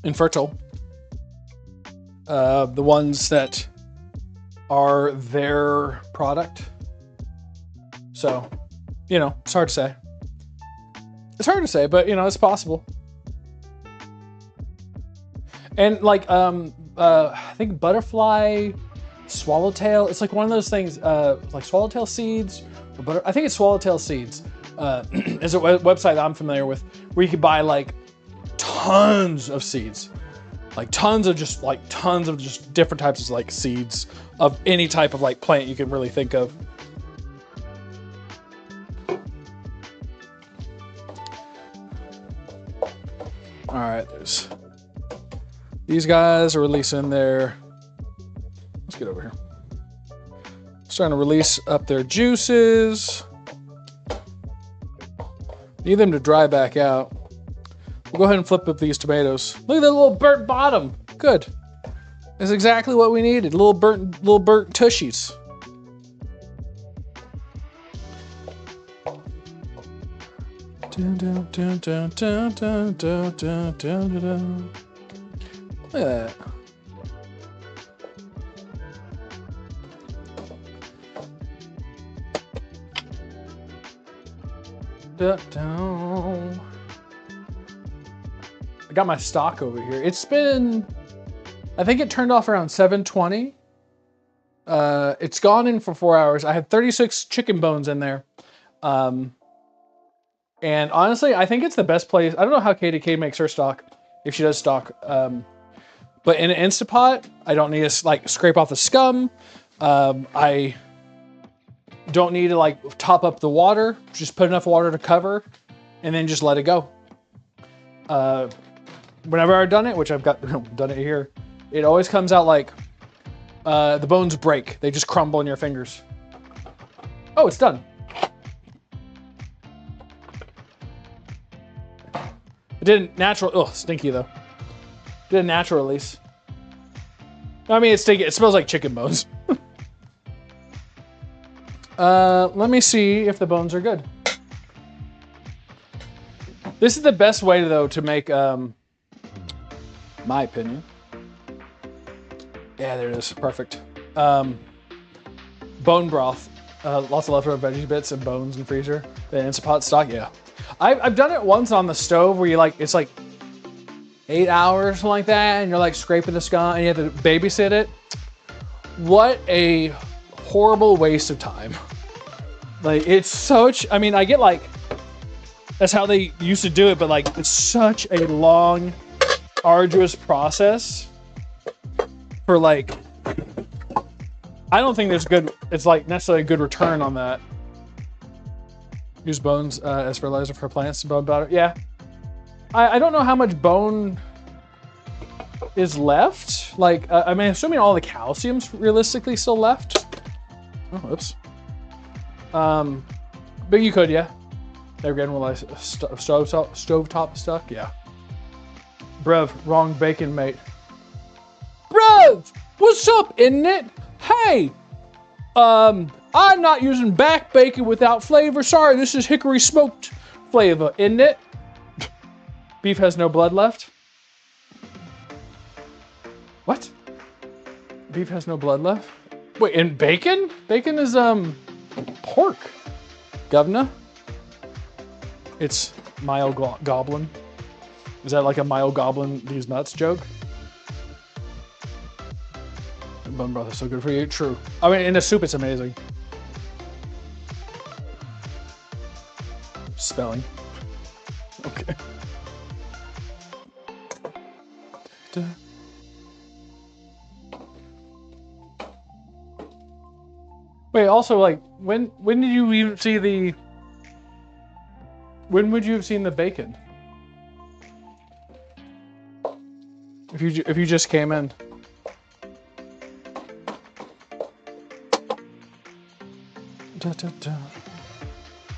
infertile. The ones that are their product. So, you know, it's hard to say. It's hard to say, but you know, it's possible. And like, I think butterfly, swallowtail. It's like one of those things, like swallowtail seeds. Or I think it's swallowtail seeds. Is a website that I'm familiar with, where you could buy like tons of seeds. Like tons of just different types of like seeds of any type of like plant you can really think of. All right, these guys are releasing their. Let's get over here. Starting to release up their juices. Need them to dry back out. We'll go ahead and flip up these tomatoes. Look at that little burnt bottom. Good. That's exactly what we needed. Little burnt tushies. Look at that. I got my stock over here. It's been, I think it turned off around 7:20. It's gone in for 4 hours. I had 36 chicken bones in there. And honestly, I think it's the best place. I don't know how KDK makes her stock, if she does stock. But in an Instapot, I don't need to like scrape off the scum. I don't need to like top up the water. Just put enough water to cover, and then just let it go. Whenever I've done it, which I've got done it here, it always comes out like the bones break. They just crumble in your fingers. Oh, it's done. It didn't natural. Oh, stinky though. Did a natural release. I mean, it's stinky. It smells like chicken bones. Let me see if the bones are good. This is the best way though to make, my opinion. Yeah, there it is. Perfect. Bone broth. Lots of leftover veggie bits and bones in freezer. The Instapot stock. Yeah. I've done it once on the stove where you like, it's like 8 hours, something like that, and you're like scraping the scum and you have to babysit it. What a horrible waste of time. Like, it's such, I mean, I get like, that's how they used to do it, but like, it's such a long, arduous process for like, I don't think there's good, it's like necessarily a good return on that. Use bones as fertilizer for plants, bone powder. Yeah. I don't know how much bone is left. Like, I mean, assuming all the calcium's realistically still left. Oh, whoops. But you could, yeah. Never again will I stovetop stuck, yeah. Bruv, wrong bacon, mate. Bruv, what's up, isn't it? Hey, I'm not using back bacon without flavor. Sorry, this is hickory smoked flavor, isn't it? Beef has no blood left. What? Beef has no blood left? Wait, and bacon? Bacon is, pork. Governor? It's Mile Goblin. Is that like a Mile Goblin these nuts joke? Bone broth is so good for you. True. I mean, in a soup, it's amazing. Spelling. Okay. Wait, also, like, when did you even see the... When would you have seen the bacon? If you just came in. Da, da, da.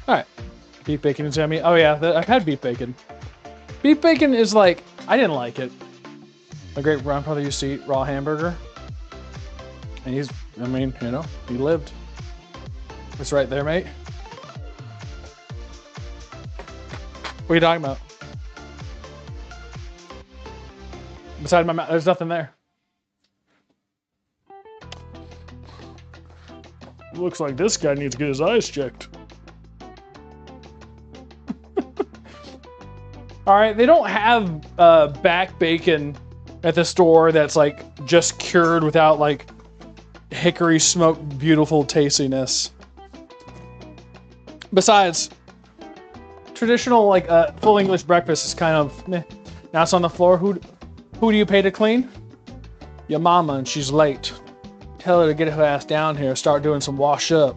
All right, beef bacon and jammy. Oh yeah, I've had beef bacon. Beef bacon is like, I didn't like it. My great grandfather used to eat raw hamburger, and he's, I mean, you know, he lived. It's right there, mate. What are you talking about? Beside my mouth, there's nothing there. Looks like this guy needs to get his eyes checked. All right, they don't have back bacon at the store that's like just cured without like hickory smoked beautiful tastiness. Besides, traditional like full English breakfast is kind of meh. Now it's on the floor. Who do you pay to clean? Your mama, and she's late. Tell her to get her ass down here, start doing some wash up.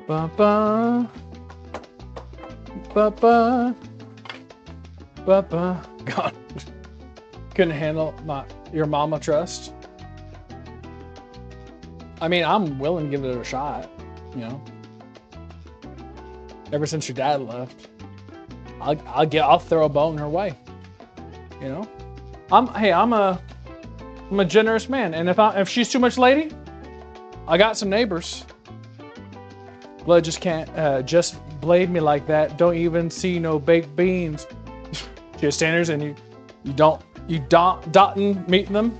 Ba-ba. Ba-ba. Ba-ba. God. Couldn't handle your mama trust. I mean, I'm willing to give it a shot, you know. Ever since your dad left, I'll throw a bone her way. You know, I'm a generous man, and if she's too much lady, I got some neighbors. Blood just can't just blade me like that. Don't even see no baked beans. She has standards, and you don't meet them.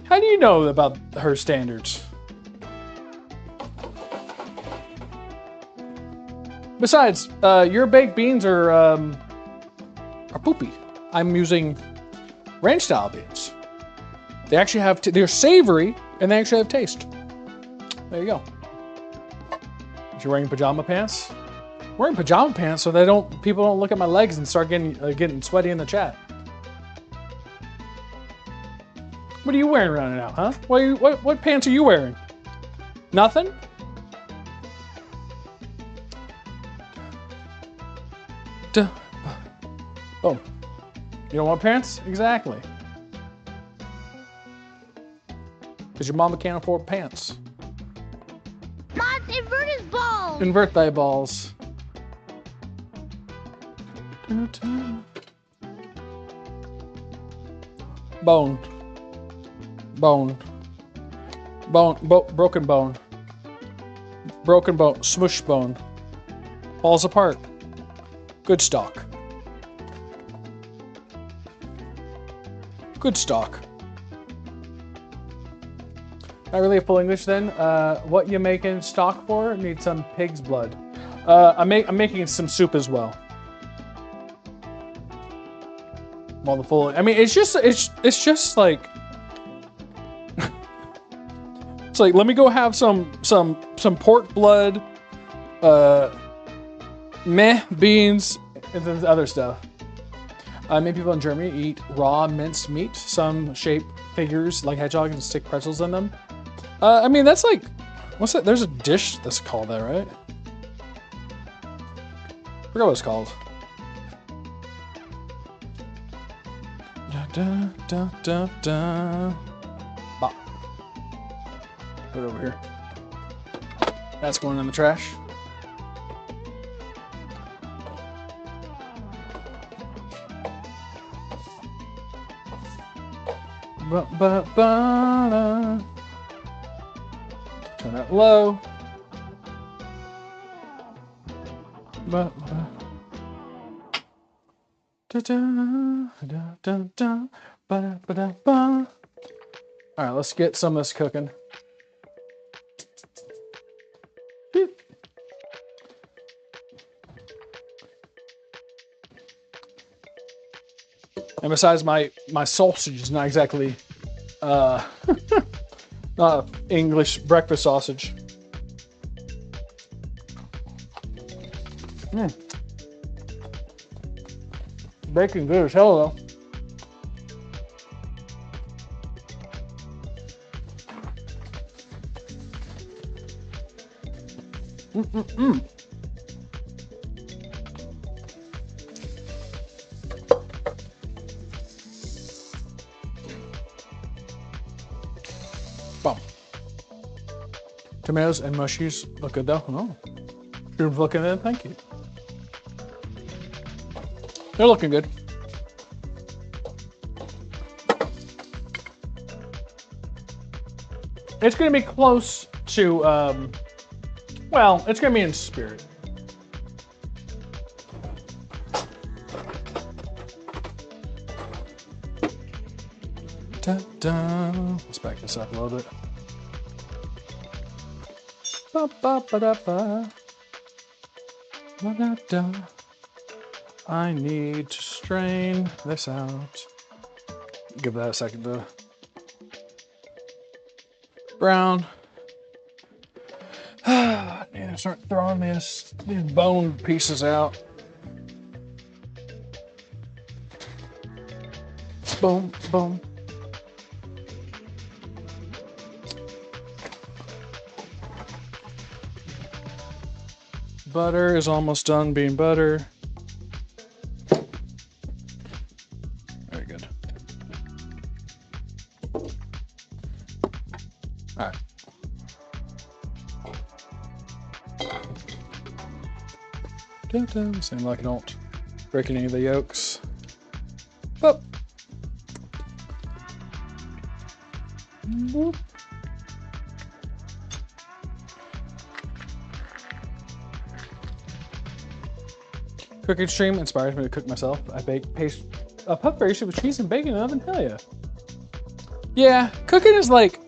How do you know about her standards? Besides, your baked beans are poopy. I'm using ranch style beans. They actually have, they're savory and they actually have taste. There you go. If you're wearing pajama pants, I'm wearing pajama pants so people don't look at my legs and start getting sweaty in the chat. What are you wearing right now, huh? What pants are you wearing? Nothing? Oh, you don't want pants? Exactly. Because your mama can't afford pants. Mods, invert his balls. Invert thy balls. Bone. Bone. Broken bone. Broken bone. Smush bone. Falls apart. Good stock. Good stock. Not really a full English then. What you making stock for? Need some pig's blood. I'm making some soup as well. Well, the full. I mean, it's just like. It's like, let me go have some pork blood, beans, and then other stuff. Many people in Germany eat raw minced meat. Some shape figures like hedgehog and stick pretzels in them. I mean, that's like, what's that? There's a dish that's called that, right? I forgot what it's called. Da, da, da, da. Bop. Put it over here. That's going in the trash. Ba-ba-ba-da. Turn that low. Ba-ba. Da-da-da-da-da. Ba-da-ba-da-ba. All right, let's get some of this cooking. And besides, my sausage is not exactly not an English breakfast sausage. Bacon good as hell though. Boom. Tomatoes and mushies look good though. Oh, you're looking at it. Thank you. They're looking good. It's going to be close to, well, it's going to be in spirit. Da-da. Let's back this up a little bit. Ba-ba-ba-da-ba. Ba-da-da. I need to strain this out. Give that a second to brown. I need to start throwing these bone pieces out. Boom, boom. Butter is almost done being butter. Very good. All right. Seem like I don't break any of the yolks. But cooking stream inspires me to cook myself. I bake puff pastry with cheese and bacon in the oven. Hell yeah. Yeah, cooking is like,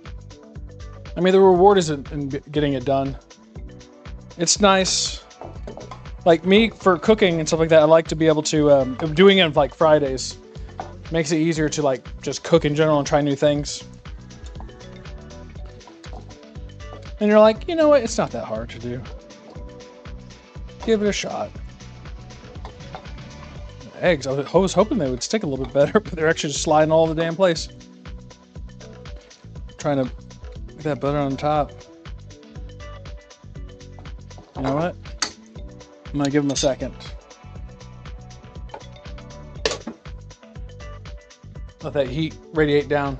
I mean, the reward is in getting it done. It's nice. Like me, for cooking and stuff like that, I like to be able to, I'm doing it on like Fridays. Makes it easier to like just cook in general and try new things. And you're like, you know what? It's not that hard to do. Give it a shot. Eggs, I was hoping they would stick a little bit better, but they're actually just sliding all over the damn place. Trying to get that butter on top. You know what? I'm gonna give them a second. Let that heat radiate down.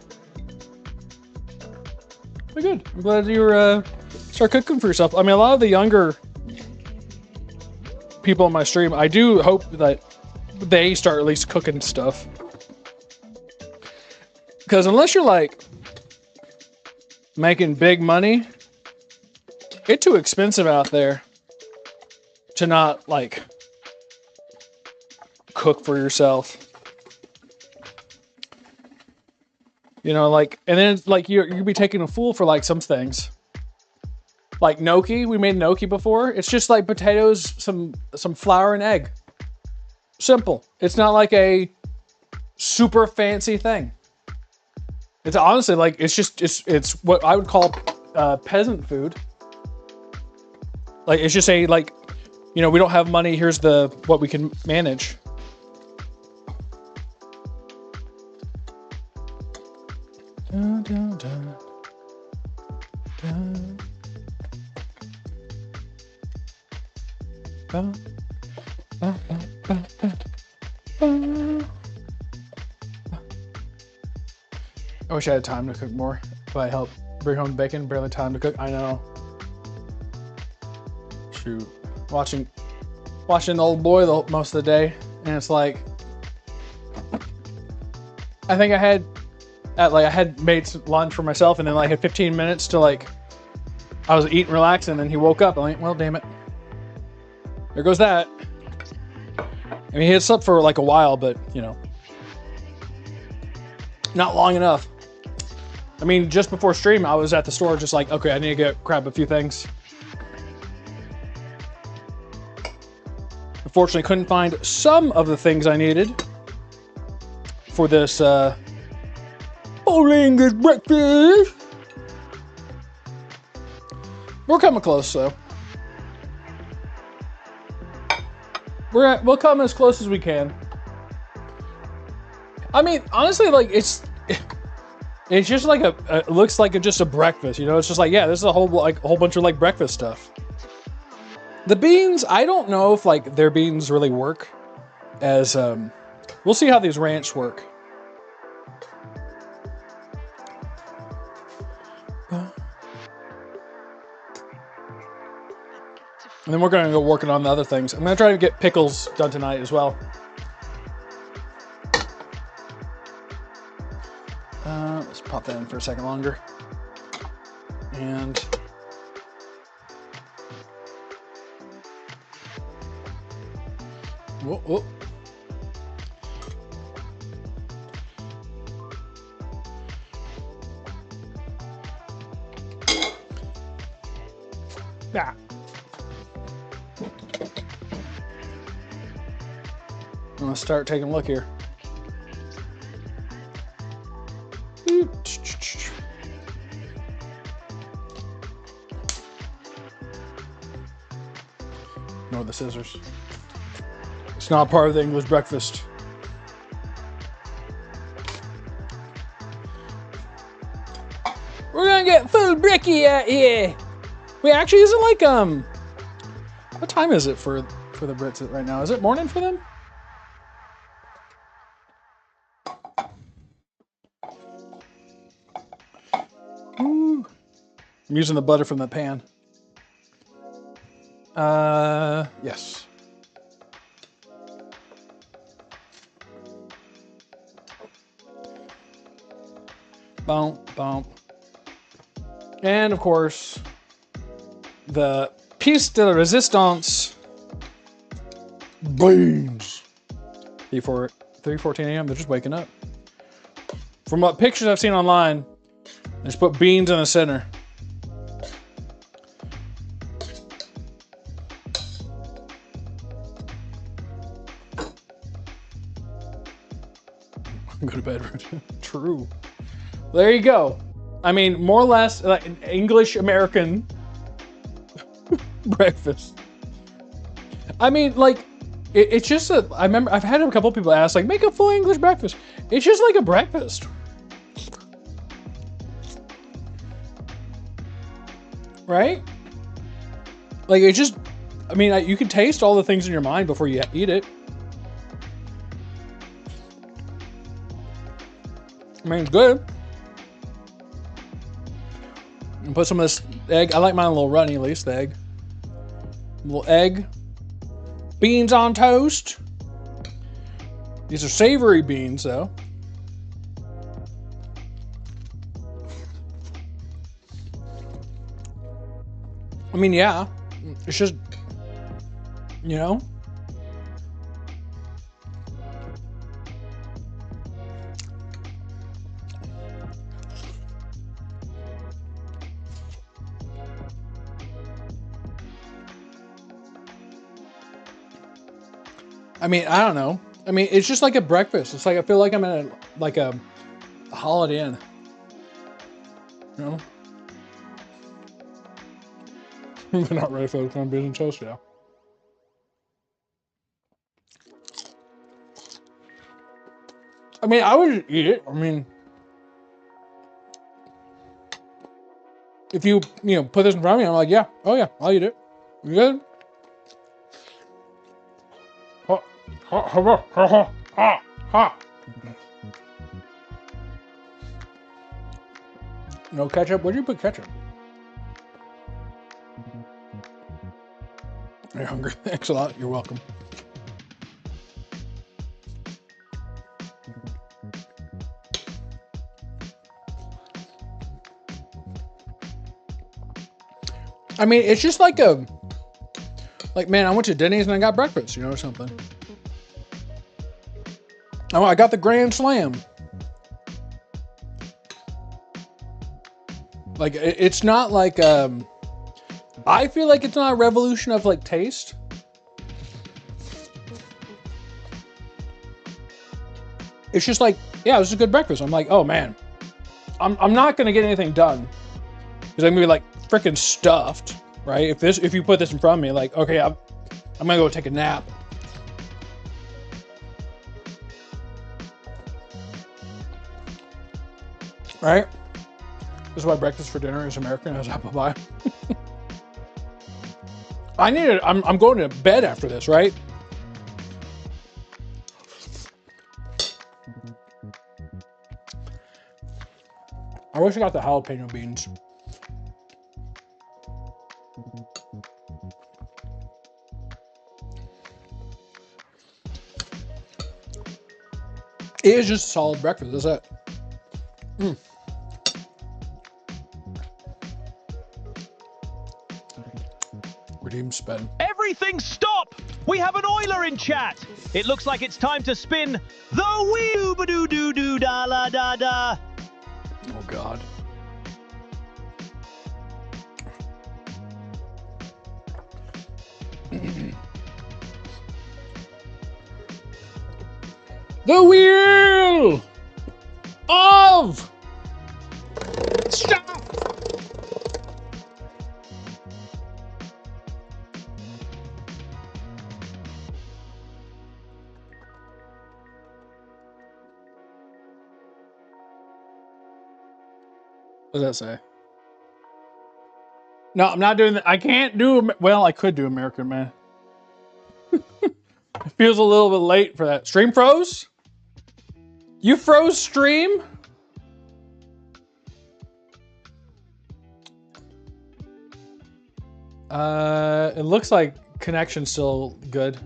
But good. I'm glad you were start cooking for yourself. I mean, a lot of the younger people on my stream, I do hope that they start at least cooking stuff. Because unless you're like making big money, it's too expensive out there to not like cook for yourself. You know, like, and then like you'd be taking a fool for like some things. Like gnocchi, we made gnocchi before. It's just like potatoes, some flour and egg. Simple. It's not like a super fancy thing. It's honestly like, it's what I would call peasant food. Like, it's just a like, you know, we don't have money. Here's what we can manage. Dun, dun, dun. Dun. Dun. Dun, dun, dun, dun. Dun. I wish I had time to cook more. If I help bring home bacon, barely time to cook. I know. Shoot. Watching Old Boy most of the day, and it's like, I think I had made some lunch for myself, and then like had 15 minutes to like, I was eating, relaxing, and then he woke up. I'm like, well, damn it. There goes that. I mean, he had slept for like a while, but you know, not long enough. I mean, just before stream, I was at the store just like, okay, I need to grab a few things. Unfortunately, couldn't find some of the things I needed for this Olinga's breakfast. We're coming close, though. We'll come as close as we can. I mean, honestly, like it's just like it looks like just a breakfast, you know? It's just like, yeah, this is a whole bunch of like breakfast stuff. The beans, I don't know if like their beans really work as we'll see how these ranch work. And then we're going to go working on the other things. I'm going to try to get pickles done tonight as well. Let's pop that in for a second longer. And whoa, whoa. Yeah. I'm gonna start taking a look here. No, the scissors. It's not part of the English breakfast. We're gonna get full bricky out here. Wait, actually, is it like what time is it for the Brits right now? Is it morning for them? Ooh. I'm using the butter from the pan. Yes. Bump, bump. And of course, the piece de la resistance, beans. 3:14 a.m. They're just waking up. From what pictures I've seen online, they just put beans in the center. Go to bed routine. True. There you go. I mean, more or less like an English American breakfast. I mean, like, it's just a. I remember I've had a couple people ask, like, make a full English breakfast. It's just like a breakfast, right? Like, it just. I mean, you can taste all the things in your mind before you eat it. I mean, it's good. And put some of this egg. I like mine a little runny, at least the egg. A little egg. Beans on toast. These are savory beans, though. I mean, yeah. It's just, you know. I mean, I don't know. I mean, it's just like a breakfast. It's like I feel like I'm in a Holiday Inn. You know? We're not ready for the corned beans and toast, yeah. I mean, I would eat it. I mean, if you put this in front of me, I'm like, yeah, oh yeah, I'll eat it. You good? No ketchup? Where'd you put ketchup? Are you hungry? Thanks a lot. You're welcome. I mean, it's just like man, I went to Denny's and I got breakfast, or something. Oh, I got the Grand Slam. Like, it's not like, I feel like it's not a revolution of like taste. It's just like, yeah, this is a good breakfast. I'm like, oh man, I'm not gonna get anything done because I'm gonna be like freaking stuffed, right? If you put this in front of me, like, okay, I'm gonna go take a nap. Right? This is why breakfast for dinner is American as apple pie. I'm going to bed after this, right? I wish I got the jalapeno beans. It is just a solid breakfast, that's it. Redeem spend. Everything stop! We have an oiler in chat. It looks like it's time to spin the wheel. Doo doo doo da la da da. Oh God. The wheel of stop. What does that say? No, I'm not doing that. I can't do, well, I could do American Man. It feels a little bit late for that. Stream froze? You froze stream? It looks like connection's still good.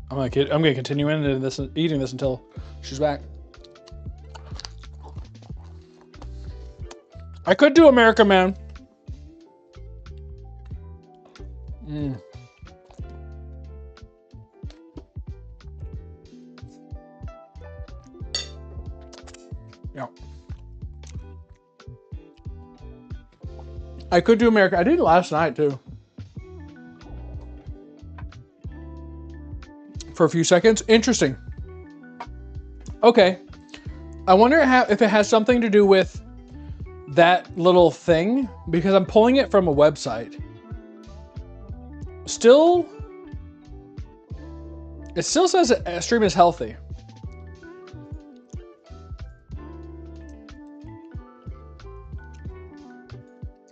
I'm gonna continue into this, eating this until she's back. I could do America, man. Yeah. I could do America. I did it last night too. for a few seconds. Interesting. Okay. I wonder if it has something to do with that little thing, because I'm pulling it from a website. Still, it still says a stream is healthy.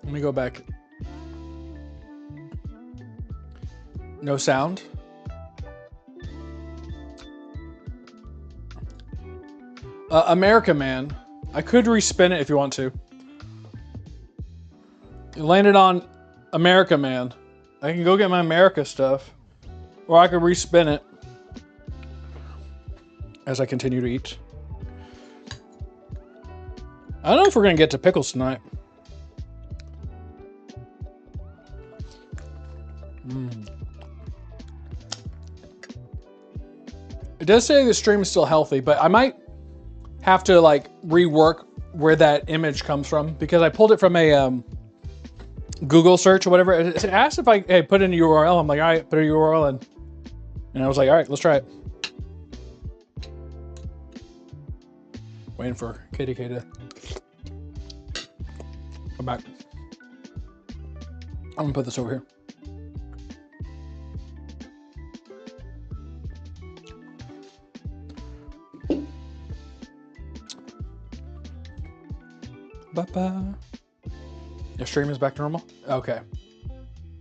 Let me go back. No sound. America Man. I could respin it if you want to. It landed on America Man. I can go get my America stuff. Or I could respin it as I continue to eat. I don't know if we're going to get to pickles tonight. It does say the stream is still healthy, but I might have to like rework where that image comes from, because I pulled it from a Google search or whatever. It asked if I put in a URL. I'm like, all right, put a URL in. And I was like, all right, let's try it. Waiting for KDK to come back. I'm gonna put this over here. Ba-ba. Your stream is back to normal? Okay.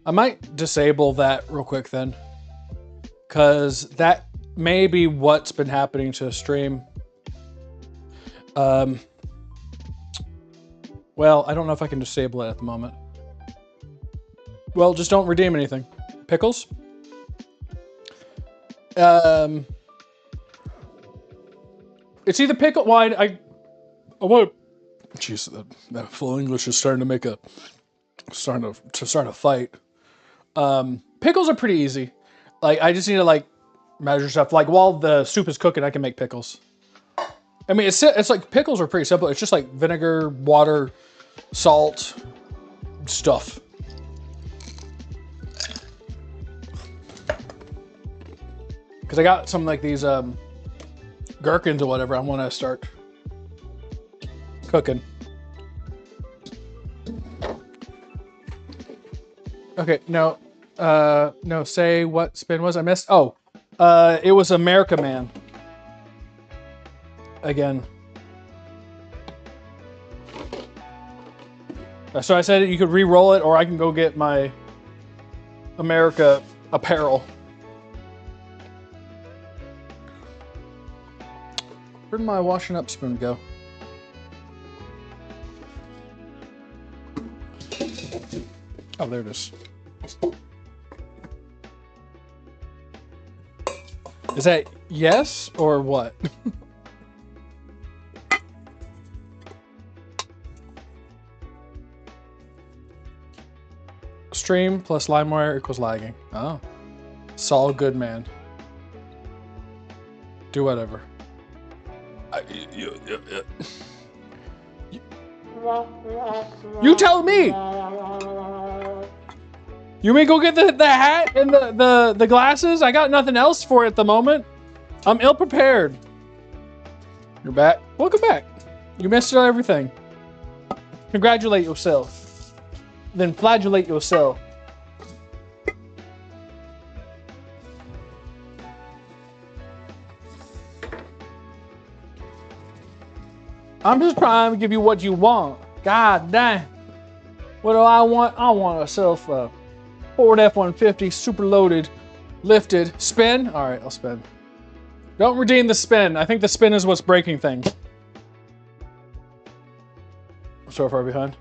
I might disable that real quick then, because that may be what's been happening to the stream. Well, I don't know if I can disable it at the moment. Well, just don't redeem anything. Pickles? It's either pickle. Well, I want. Jeez, that full English is starting to start a fight. Pickles are pretty easy. Like, I just need to like measure stuff. Like, while the soup is cooking, I can make pickles. I mean, it's like pickles are pretty simple. It's just like vinegar, water, salt, stuff. Because I got some like these gherkins or whatever I want to start cooking. Okay, no, say what spin was. I missed. Oh, it was America Man. Again. So I said you could re-roll it, or I can go get my America apparel. Where'd my washing up spoon go? Oh, there it is. Is that yes or what? Stream plus LimeWire equals lagging. Oh. Saul Goodman. Do whatever. You tell me! You may go get the hat and the glasses? I got nothing else for it at the moment. I'm ill prepared. You're back. Welcome back. You missed everything. Congratulate yourself. Then flagellate yourself. I'm just trying to give you what you want. God damn. What do I want? I want myself a Ford F-150 super loaded, lifted. Spin? All right, I'll spin. Don't redeem the spin. I think the spin is what's breaking things. I'm so far behind.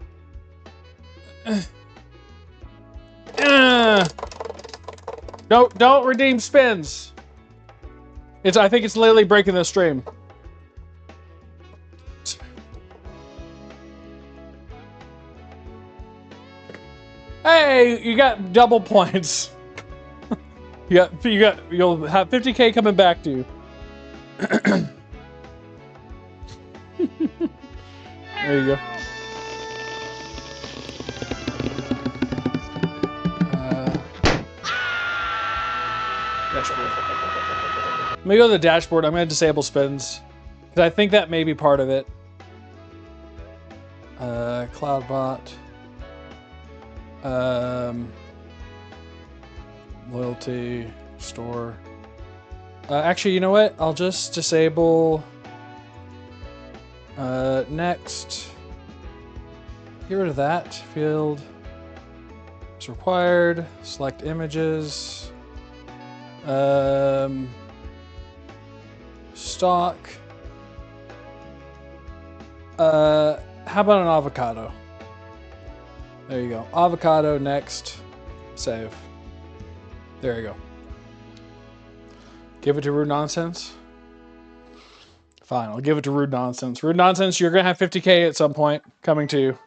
Don't redeem spins. I think it's literally breaking the stream. Hey, you got double points. You'll have 50K coming back to you. There you go. dashboard. Let me go to the dashboard. I'm going to disable spins. Because I think that may be part of it. CloudBot. Loyalty. Store. Actually, you know what? I'll just disable... next. Get rid of that field. It's required. Select images. Stock. How about an avocado? There you go. Avocado next. Save. There you go. Give it to Rude Nonsense. Fine, I'll give it to Rude Nonsense. Rude Nonsense, you're gonna have 50K at some point coming to you.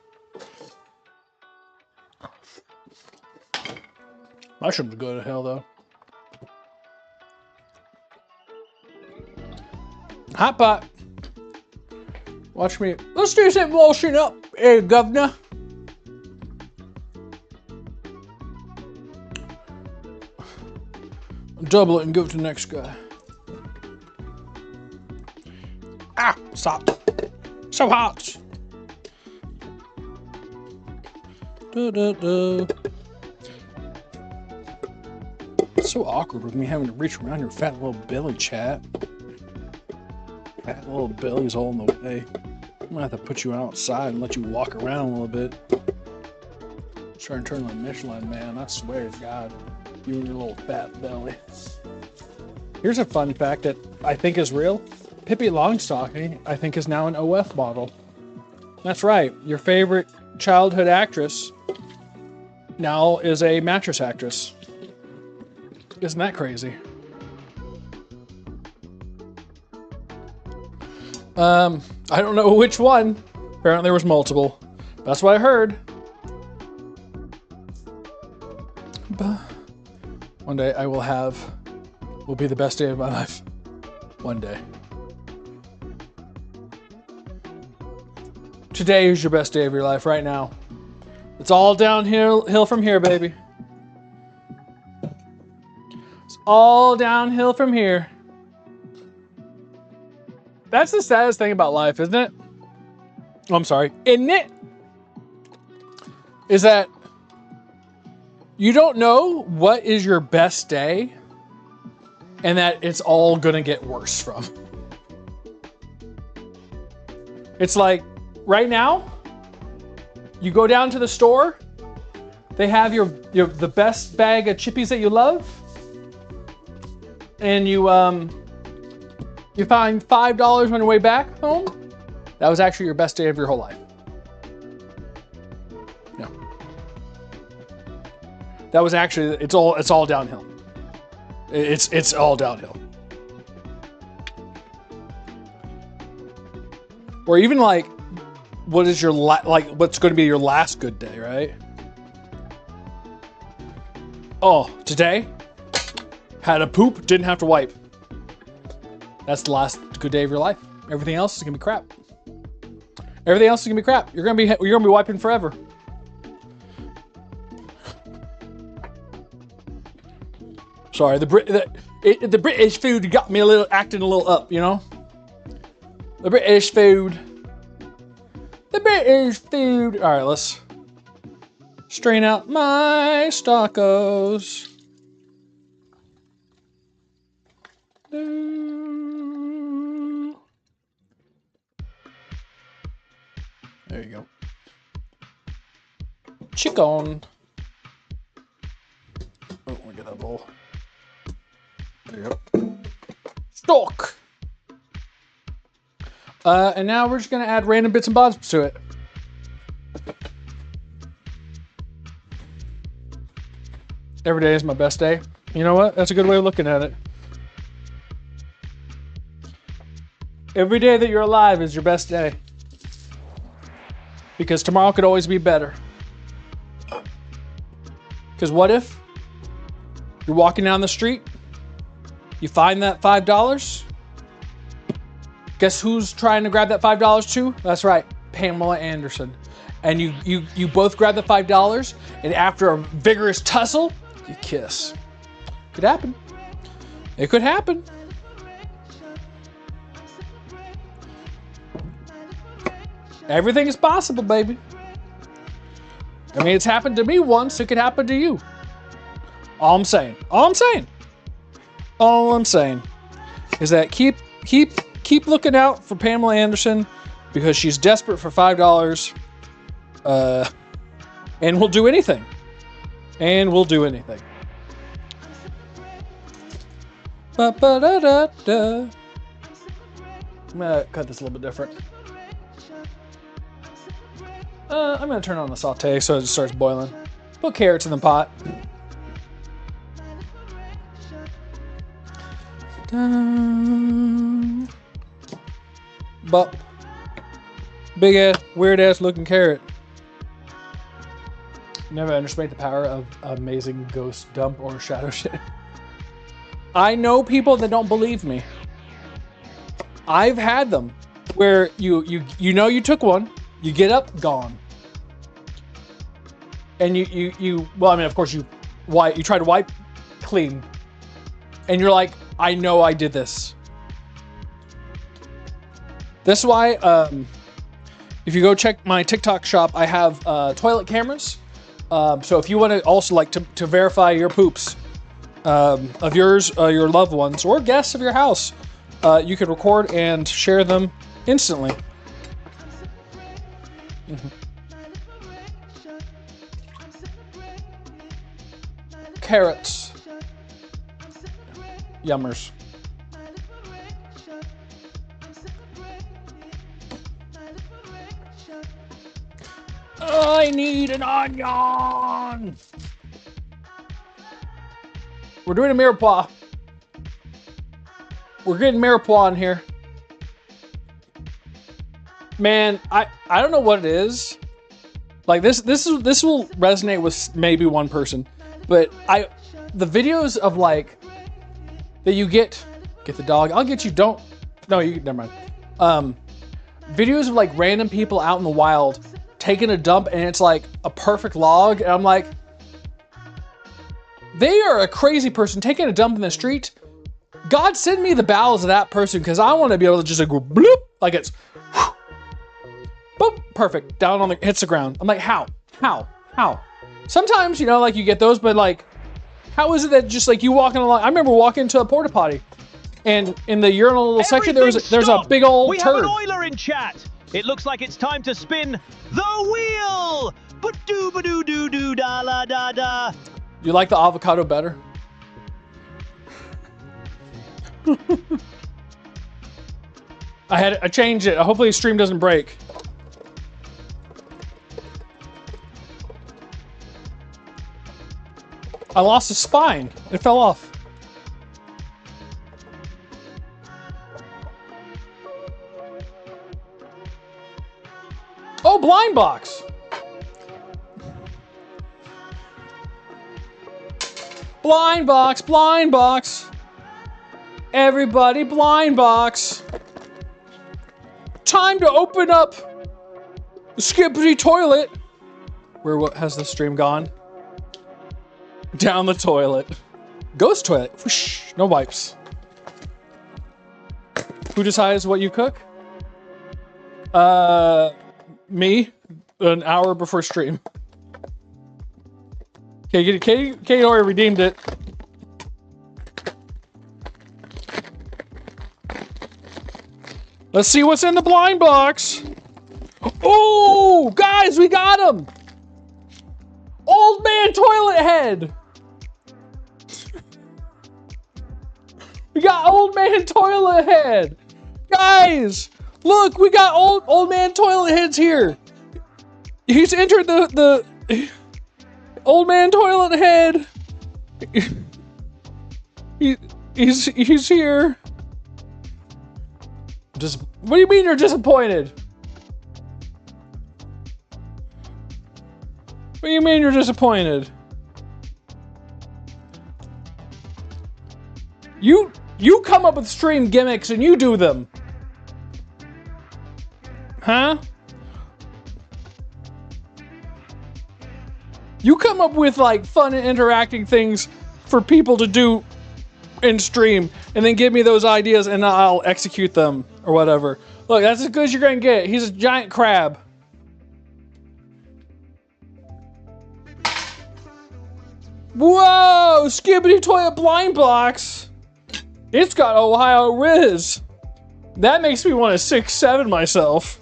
Mushrooms go to hell though. Hot pot. Watch me. Let's do some washing up, governor. Double it and give it to the next guy. Ah, stop. So hot. It's so awkward with me having to reach around your fat little belly, chat. Fat little belly's all in the way. I'm gonna have to put you outside and let you walk around a little bit. Try and turn like Michelin Man, I swear to God. You and your little fat belly. Here's a fun fact that I think is real. Pippi Longstocking, I think, is now an OF model. That's right. Your favorite childhood actress now is a mattress actress. Isn't that crazy? I don't know which one. Apparently there was multiple. That's what I heard. But one day I will be the best day of my life. One day. Today is your best day of your life right now. It's all downhill from here, baby. It's all downhill from here. That's the saddest thing about life, isn't it? Oh, I'm sorry. Isn't it? Is that you don't know what is your best day and that it's all gonna get worse from. It's like, right now, you go down to the store, they have the best bag of chippies that you love, and you find $5 on your way back home. That was actually your best day of your whole life. No. That was actually, it's all downhill. It's all downhill. Or even like, what is your what's going to be your last good day, right? Oh, today had a poop, didn't have to wipe. That's the last good day of your life. Everything else is gonna be crap. Everything else is gonna be crap. You're gonna be wiping forever. Sorry, the British food got me acting a little up, you know. The British food. The British food. All right, let's strain out my stockos. There you go. Chicken. Oh, let me get that bowl. There you go. Stock. And now we're just gonna add random bits and bobs to it. Every day is my best day. You know what? That's a good way of looking at it. Every day that you're alive is your best day. Because tomorrow could always be better. Because what if you're walking down the street, you find that $5? Guess who's trying to grab that $5 too? That's right, Pamela Anderson. And you both grab the $5, and after a vigorous tussle, you kiss. Could happen. It could happen. Everything is possible, baby. I mean, it's happened to me once. It could happen to you. All I'm saying is that keep looking out for Pamela Anderson because she's desperate for $5. And we'll do anything. I'm gonna cut this a little bit different. I'm gonna turn on the saute so it just starts boiling. Put carrots in the pot. But big ass, weird ass looking carrot. Never underestimate the power of amazing ghost dump or shadow shit. I know people that don't believe me. I've had them where you know you took one, you get up, gone. And you well, I mean, of course you try to wipe clean. And you're like, I know I did this. This is why if you go check my TikTok shop, I have toilet cameras. So if you want to also like to verify your poops of yours, your loved ones, or guests of your house, you can record and share them instantly. Carrots. Yummers. I need an onion. We're doing a mirepoix. We're getting mirepoix in here. Man, I don't know what it is. Like this will resonate with maybe one person, but the videos of like that you get the dog. I'll get you. Never mind. Videos of like random people out in the wild taking a dump and it's like a perfect log, and I'm like, they are a crazy person taking a dump in the street. God send me the bowels of that person because I want to be able to just like go bloop, like it's whew, boop, perfect, down on the, hits the ground. I'm like, how? Sometimes, you know, like you get those, but like, how is it that just like you walking along? I remember walking into a porta potty and in the urinal section, there's a big old turd. We have an oiler in chat. It looks like it's time to spin the wheel. Ba-doo-ba-doo-doo-doo da-la-da-da. You like the avocado better? I changed it. Hopefully the stream doesn't break. I lost a spine. It fell off. Oh, blind box. Blind box, blind box. Everybody, blind box. Time to open up the Skippity toilet. What has the stream gone? Down the toilet. Ghost toilet. Whoosh, no wipes. Who decides what you cook? Me, an hour before stream. Okay, Katie already redeemed it. Let's see what's in the blind box. Oh, guys, we got him. Old man toilet head. We got old man toilet head. Guys, look, we got old man toilet heads here. He's entered the old man toilet head. He's here. What do you mean you're disappointed? What do you mean you're disappointed? You come up with stream gimmicks and you do them. Huh? You come up with like fun and interacting things for people to do in stream, and then give me those ideas, and I'll execute them or whatever. Look, that's as good as you're gonna get. He's a giant crab. Whoa! Skibbity Toilet blind blocks. It's got Ohio Riz. That makes me want to 6'7" myself.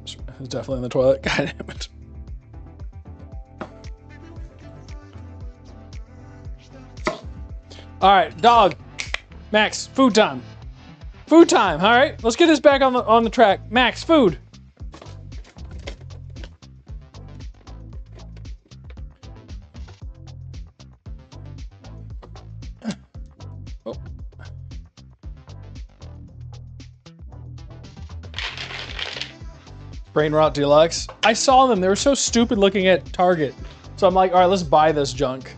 It's definitely in the toilet. God damn it. All right, dog. Max, food time. Food time. All right, let's get this back on the track. Max, food. Oh. Brain Rot Deluxe. I saw them. They were so stupid looking at Target. So I'm like, all right, let's buy this junk.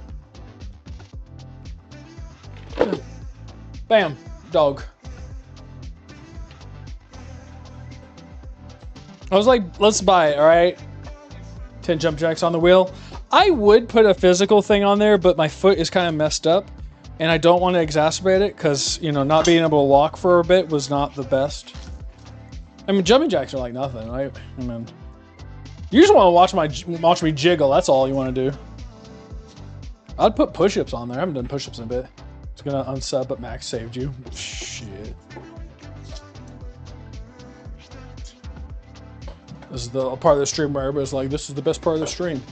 Bam, dog. I was like, let's buy it, all right? 10 jump jacks on the wheel. I would put a physical thing on there, but my foot is kind of messed up, and I don't want to exacerbate it because, you know, not being able to walk for a bit was not the best. I mean, jumping jacks are like nothing, right? I mean, you just want to watch me jiggle. That's all you want to do. I'd put push-ups on there. I haven't done push-ups in a bit. It's gonna unsub, but Max saved you. Shit. This is the part of the stream where everybody's like, this is the best part of the stream.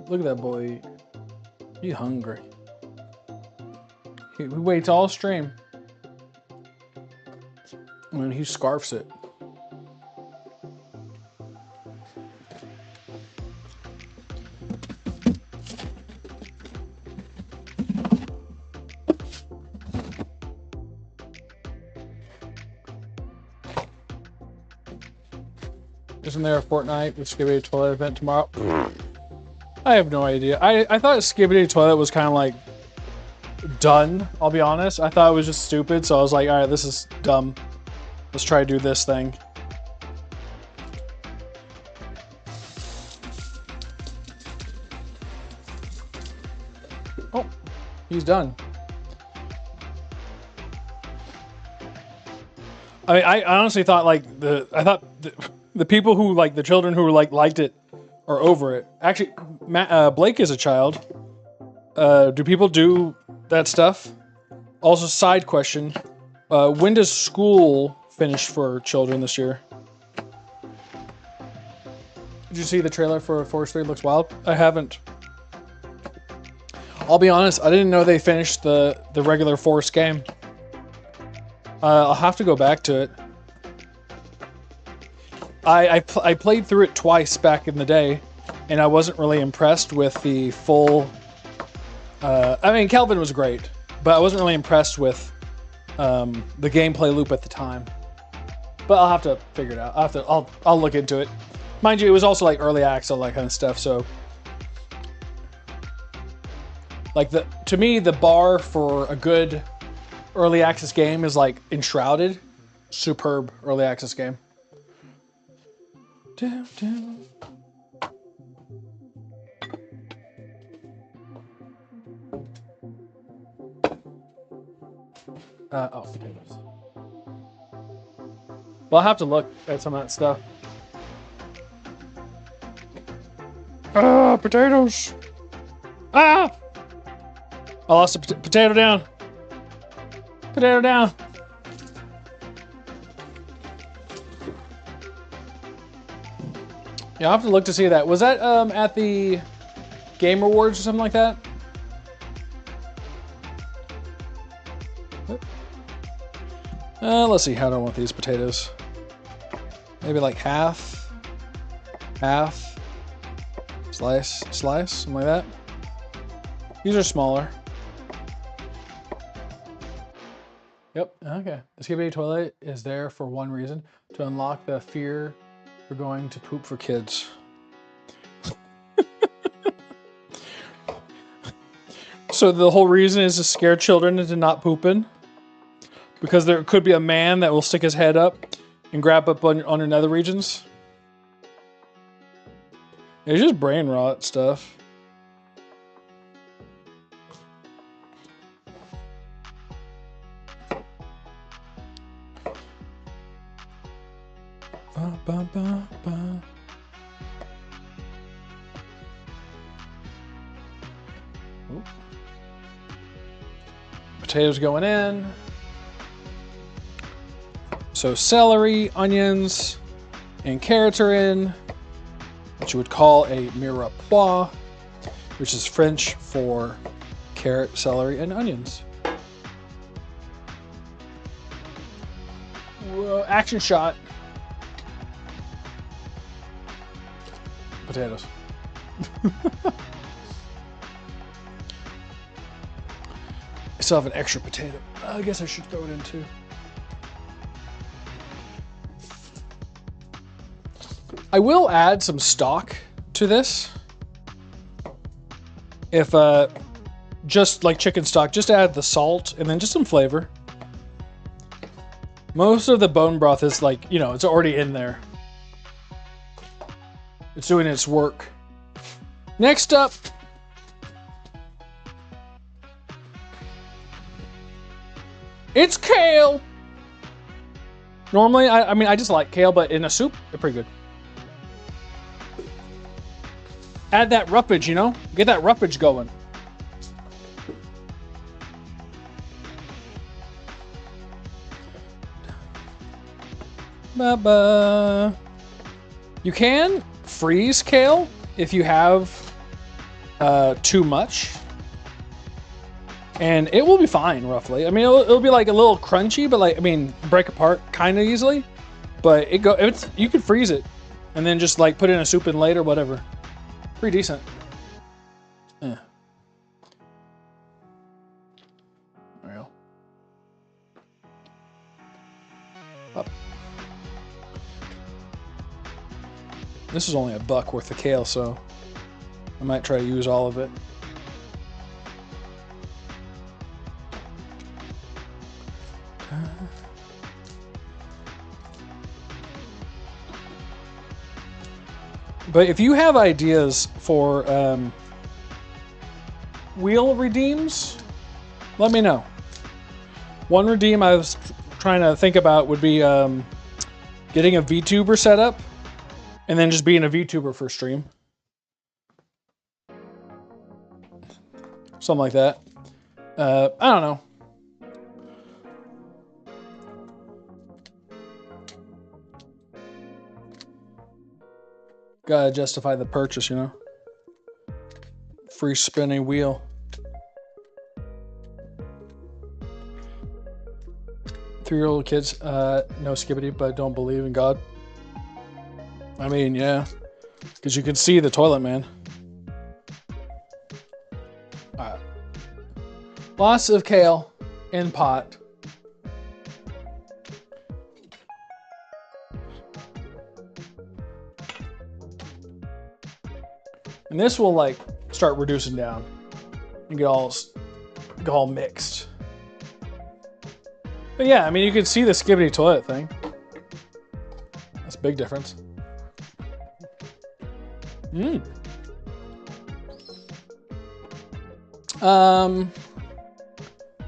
Look at that boy. He's hungry. He waits all stream. And then he scarfs it. Isn't there a Fortnite with Skibidi Toilet event tomorrow? I have no idea. I thought Skibidi Toilet was kind of like done, I'll be honest. I thought it was just stupid, so I was like, all right, this is dumb. Let's try to do this thing. Oh, he's done. I mean, I honestly thought like the people who like the children who like liked it are over it. Actually, Blake is a child. Do people do that stuff? Also, side question: when does school finish for children this year? Did you see the trailer for Force 3? Looks wild. I haven't. I'll be honest. I didn't know they finished the regular Force game. I'll have to go back to it. I played through it twice back in the day, and I wasn't really impressed with the full... I mean, Kelvin was great, but I wasn't really impressed with the gameplay loop at the time. But I'll have to figure it out. I'll look into it. Mind you, it was also like early access, all that kind of stuff, so... Like, to me, the bar for a good early access game is like Enshrouded. Superb early access game. Oh, potatoes. Well, I'll have to look at some of that stuff. Ah, potatoes! Ah! I lost a potato down. Potato down. Yeah, I'll have to look to see that. Was that at the Game Awards or something like that? Let's see, how do I want these potatoes? Maybe like half, slice, something like that. These are smaller. Yep, okay. The skibidi toilet is there for one reason, to unlock the fear for going to poop for kids. So the whole reason is to scare children into not pooping? Because there could be a man that will stick his head up and grab up on your nether regions? It's just brain rot stuff. Ba, ba, ba, ba. Oop. Potatoes going in. So celery, onions, and carrots are in. What you would call a mirepoix, which is French for carrot, celery, and onions. Whoa, action shot. Potatoes. I still have an extra potato. I guess I should throw it in too. I will add some stock to this. If, just like chicken stock, just add the salt and then just some flavor. Most of the bone broth is like, you know, it's already in there. It's doing its work. Next up, it's kale. Normally, I mean, I just like kale, but in a soup, they're pretty good. Add that roughage, you know? Get that roughage going. Ba-ba. You can freeze kale if you have too much. And it will be fine, roughly. I mean, it'll be like a little crunchy, but like, I mean, break apart kind of easily. But you can freeze it and then just like put it in a soup and later, whatever. Pretty decent. Yeah. There we go. Up. This is only $1 worth of kale, so I might try to use all of it. But if you have ideas for wheel redeems, let me know. One redeem I was trying to think about would be getting a VTuber set up and then just being a VTuber for stream. Something like that. I don't know. Gotta justify the purchase, you know? Free spinning wheel. Three-year-old kids, no skibbity, but don't believe in God. I mean, yeah. Because you can see the toilet, man. Alright. Lots of kale in pot. And this will like start reducing down and get all mixed. But yeah, I mean, you can see the skibbity toilet thing. That's a big difference.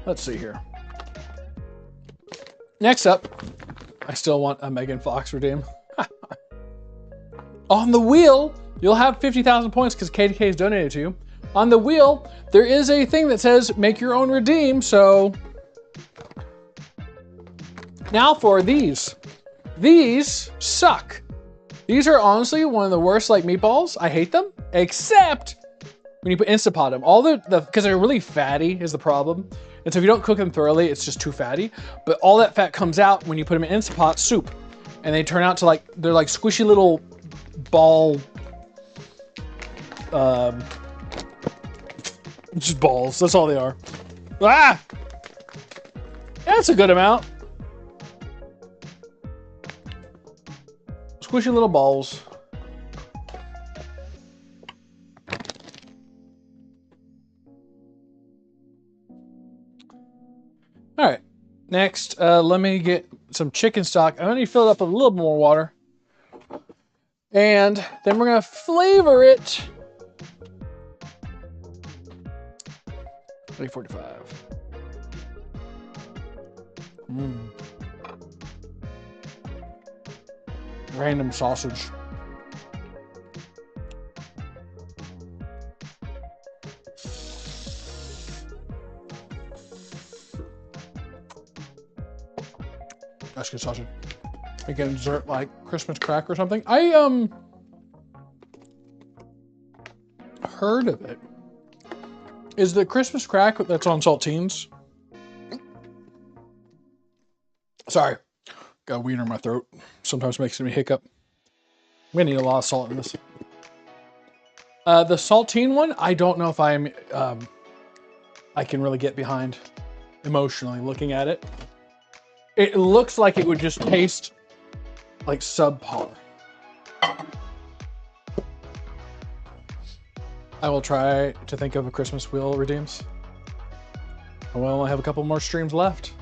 Let's see here. Next up, I still want a Megan Fox redeem. On the wheel, you'll have 50,000 points because KDK is donated to you. On the wheel, there is a thing that says make your own redeem, so... Now for these. These suck. These are honestly one of the worst like meatballs. I hate them, except when you put Instapot them. All because they're really fatty is the problem. And so if you don't cook them thoroughly, it's just too fatty. But all that fat comes out when you put them in Instant Pot soup. And they turn out to like, they're like squishy little ball, just balls. That's all they are. Ah! That's a good amount. Squishy little balls. All right, next, let me get some chicken stock. I'm gonna fill it up with a little more water. And then we're gonna flavor it. 345. Random sausage. That's good sausage. Again, dessert like Christmas crack or something. I heard of it. Is the Christmas crack that's on saltines? Sorry, got a wiener in my throat. Sometimes makes me hiccup. I'm gonna need a lot of salt in this. The saltine one, I don't know if I can really get behind emotionally looking at it. It looks like it would just taste like subpar. I will try to think of a Christmas wheel redeems. I will only have a couple more streams left.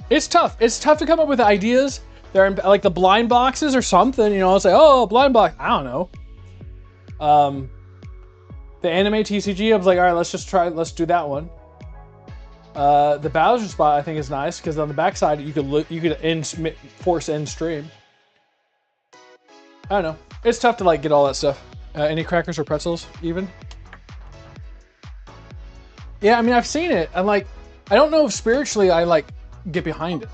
It's tough. It's tough to come up with ideas. They're like the blind boxes or something, you know, it's like, oh, blind box. I don't know. The anime TCG, I was like, all right, let's do that one. The Bowser spot I think is nice because on the backside you could force end stream. I don't know. It's tough to like get all that stuff. Any crackers or pretzels even? Yeah, I mean I've seen it. I'm like, I don't know if spiritually I like get behind it.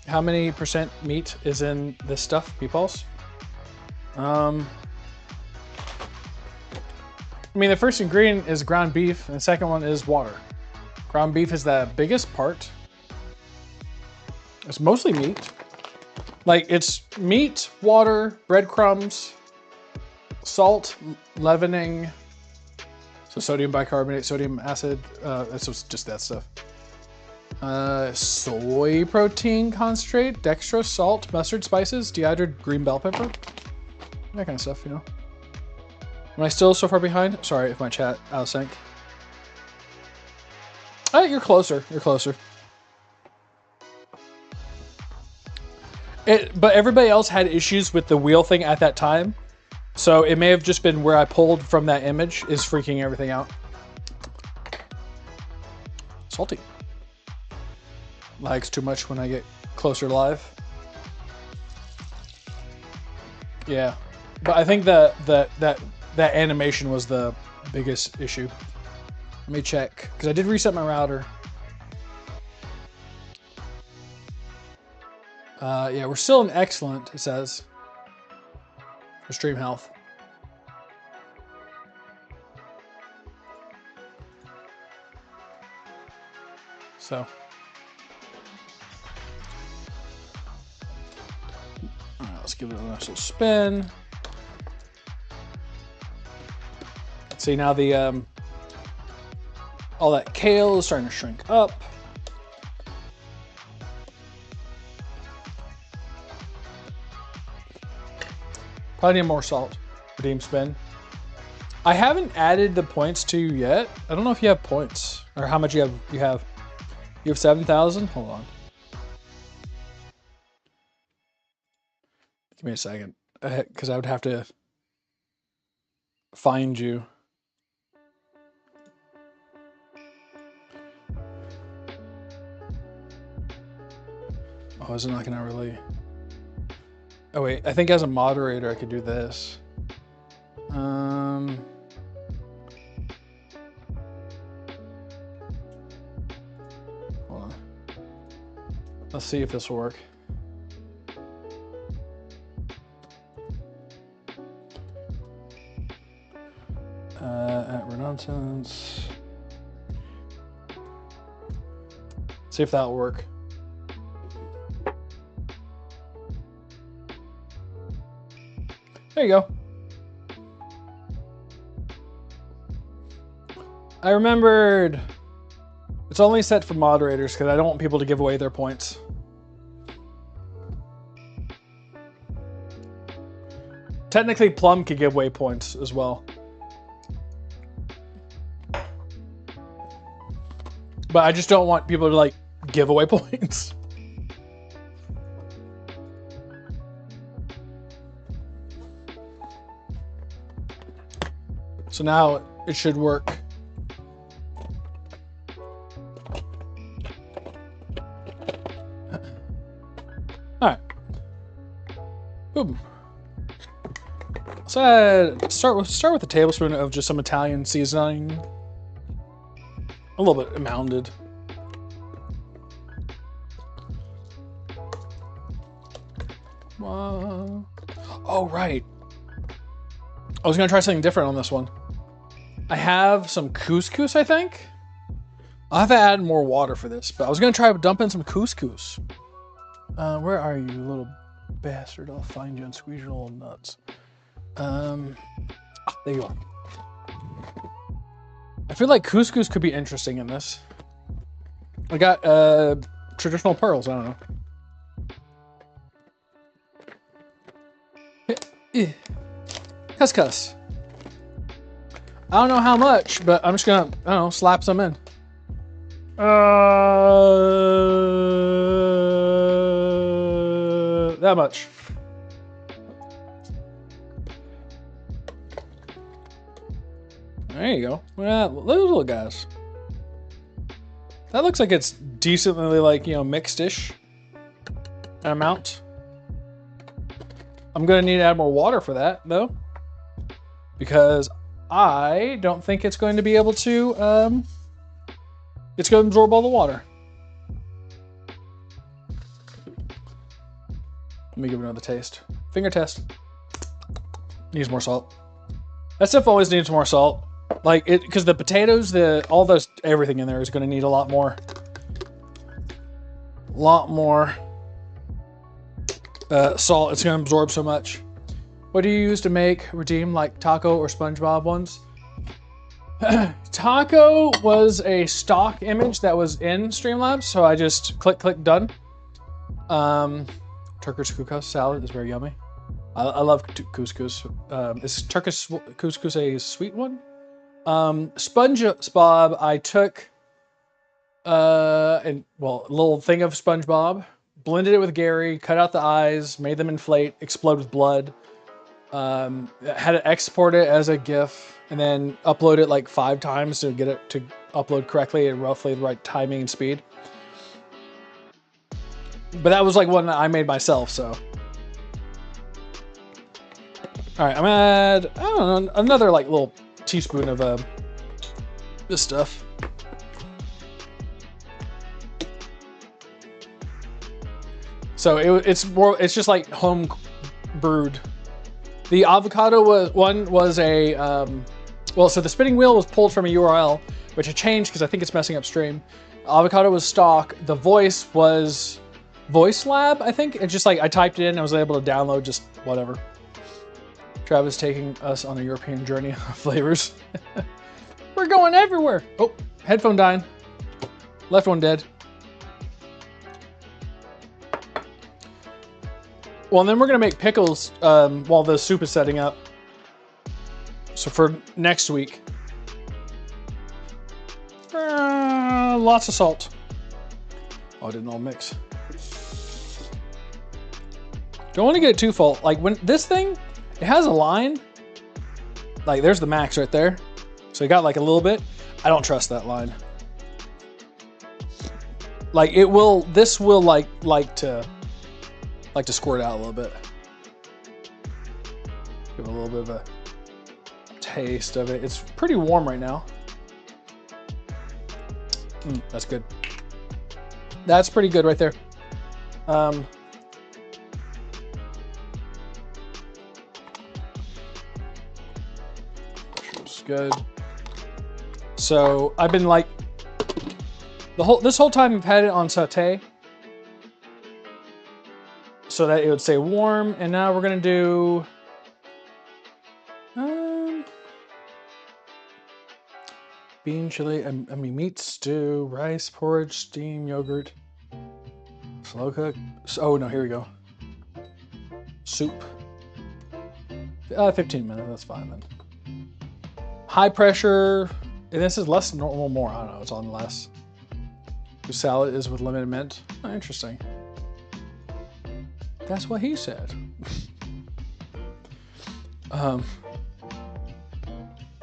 How many percent meat is in this stuff, meatballs? I mean, the first ingredient is ground beef, and the second one is water. Ground beef is the biggest part. It's mostly meat. Like, it's meat, water, breadcrumbs, salt, leavening, so sodium bicarbonate, sodium acid, it's just that stuff. Soy protein concentrate, dextrose, salt, mustard, spices, dehydrated green bell pepper. That kind of stuff, you know. Am I still so far behind? Sorry if my chat out of sync. Oh, you're closer. You're closer. But everybody else had issues with the wheel thing at that time. So it may have just been where I pulled from that image is freaking everything out. Salty. Lags too much when I get closer live. Yeah. But I think that animation was the biggest issue. Let me check, because I did reset my router. Yeah, we're still in excellent, it says. For stream health. So. Alright, let's give it a nice little spin. See, now the all that kale is starting to shrink up. Probably need more salt. Redeem spin. I haven't added the points to you yet. I don't know if you have points or how much you have. You have 7,000. Hold on. Give me a second, because I would have to find you. Oh, isn't that gonna really? Oh wait, I think as a moderator I could do this. Hold on. Let's see if this will work. At Renaissance. See if that'll work. There you go. I remembered. It's only set for moderators because I don't want people to give away their points. Technically, Plum could give away points as well. But I just don't want people to, like, give away points. So now it should work. Alright. Boom. So start with a tablespoon of just some Italian seasoning. A little bit mounded. Oh, right. I was going to try something different on this one. I have some couscous, I think. I'll have to add more water for this, but I was going to try dumping some couscous. Where are you, little bastard? I'll find you and squeeze your little nuts. There you are. I feel like couscous could be interesting in this. I got traditional pearls. I don't know. Couscous. I don't know how much, but I'm just gonna, I don't know, slap some in. That much. There you go. Well, those little guys. That looks like it's decently, like, you know, mixed-ish amount. I'm gonna need to add more water for that, though, because I don't think it's going to be able to, it's going to absorb all the water. Let me give it another taste. Finger test. Needs more salt. That stuff always needs more salt. Like, it, because the potatoes, all those, everything in there is going to need a lot more. Salt. It's going to absorb so much. What do you use to redeem like taco or SpongeBob ones? Taco was a stock image that was in Streamlabs, so I just click done. Turkish couscous salad is very yummy. I love couscous. Is Turkish couscous a sweet one? SpongeBob, I took a little thing of SpongeBob, blended it with Gary, cut out the eyes, made them inflate, explode with blood. Had to export it as a GIF and then upload it like 5 times to get it to upload correctly at roughly the right timing and speed. But that was like one that I made myself, so. All right, I'm gonna add, I don't know, another like little teaspoon of this stuff. So it's just like home brewed. The avocado was a, so the spinning wheel was pulled from a URL, which I changed because I think it's messing up stream. Avocado was stock. The voice was Voice Lab, I think. It's just like I typed it in and I was able to download just whatever. Trav is taking us on a European journey of flavors. We're going everywhere. Oh, headphone dying. Left one dead. Well, and then we're gonna make pickles while the soup is setting up. So for next week. Lots of salt. Oh, it didn't all mix. Don't want to get it too full. Like when this thing, it has a line. Like there's the max right there. So you got like a little bit. I don't trust that line. Like this will like to squirt out a little bit. Give it a little bit of a taste of it. It's pretty warm right now. That's good. That's pretty good right there. It's good. So I've been like this whole time I've had it on saute, so that it would stay warm. And now we're gonna do bean chili. I mean meat stew, rice, porridge, steam, yogurt, slow cook. Oh no, here we go. Soup. 15 minutes. That's fine then. High pressure. And this is less than normal. More. I don't know. It's on less. The salad is with limited mint. Oh, interesting. That's what he said. I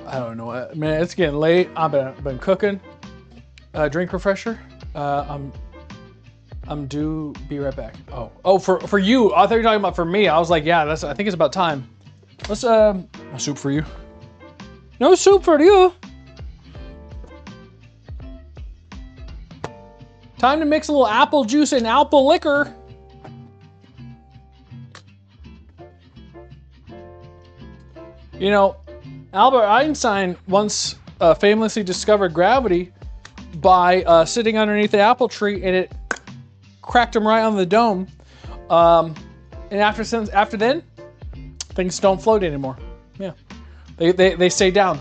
don't know. Man, it's getting late. I've been cooking. Drink refresher. I'm due. Be right back. Oh, for you. I thought you were talking about for me. I was like, yeah, I think it's about time. Let's no soup for you. No soup for you. Time to mix a little apple juice and apple liquor. You know, Albert Einstein once famously discovered gravity by sitting underneath the apple tree, and it cracked him right on the dome. And after then, things don't float anymore. Yeah, they stay down.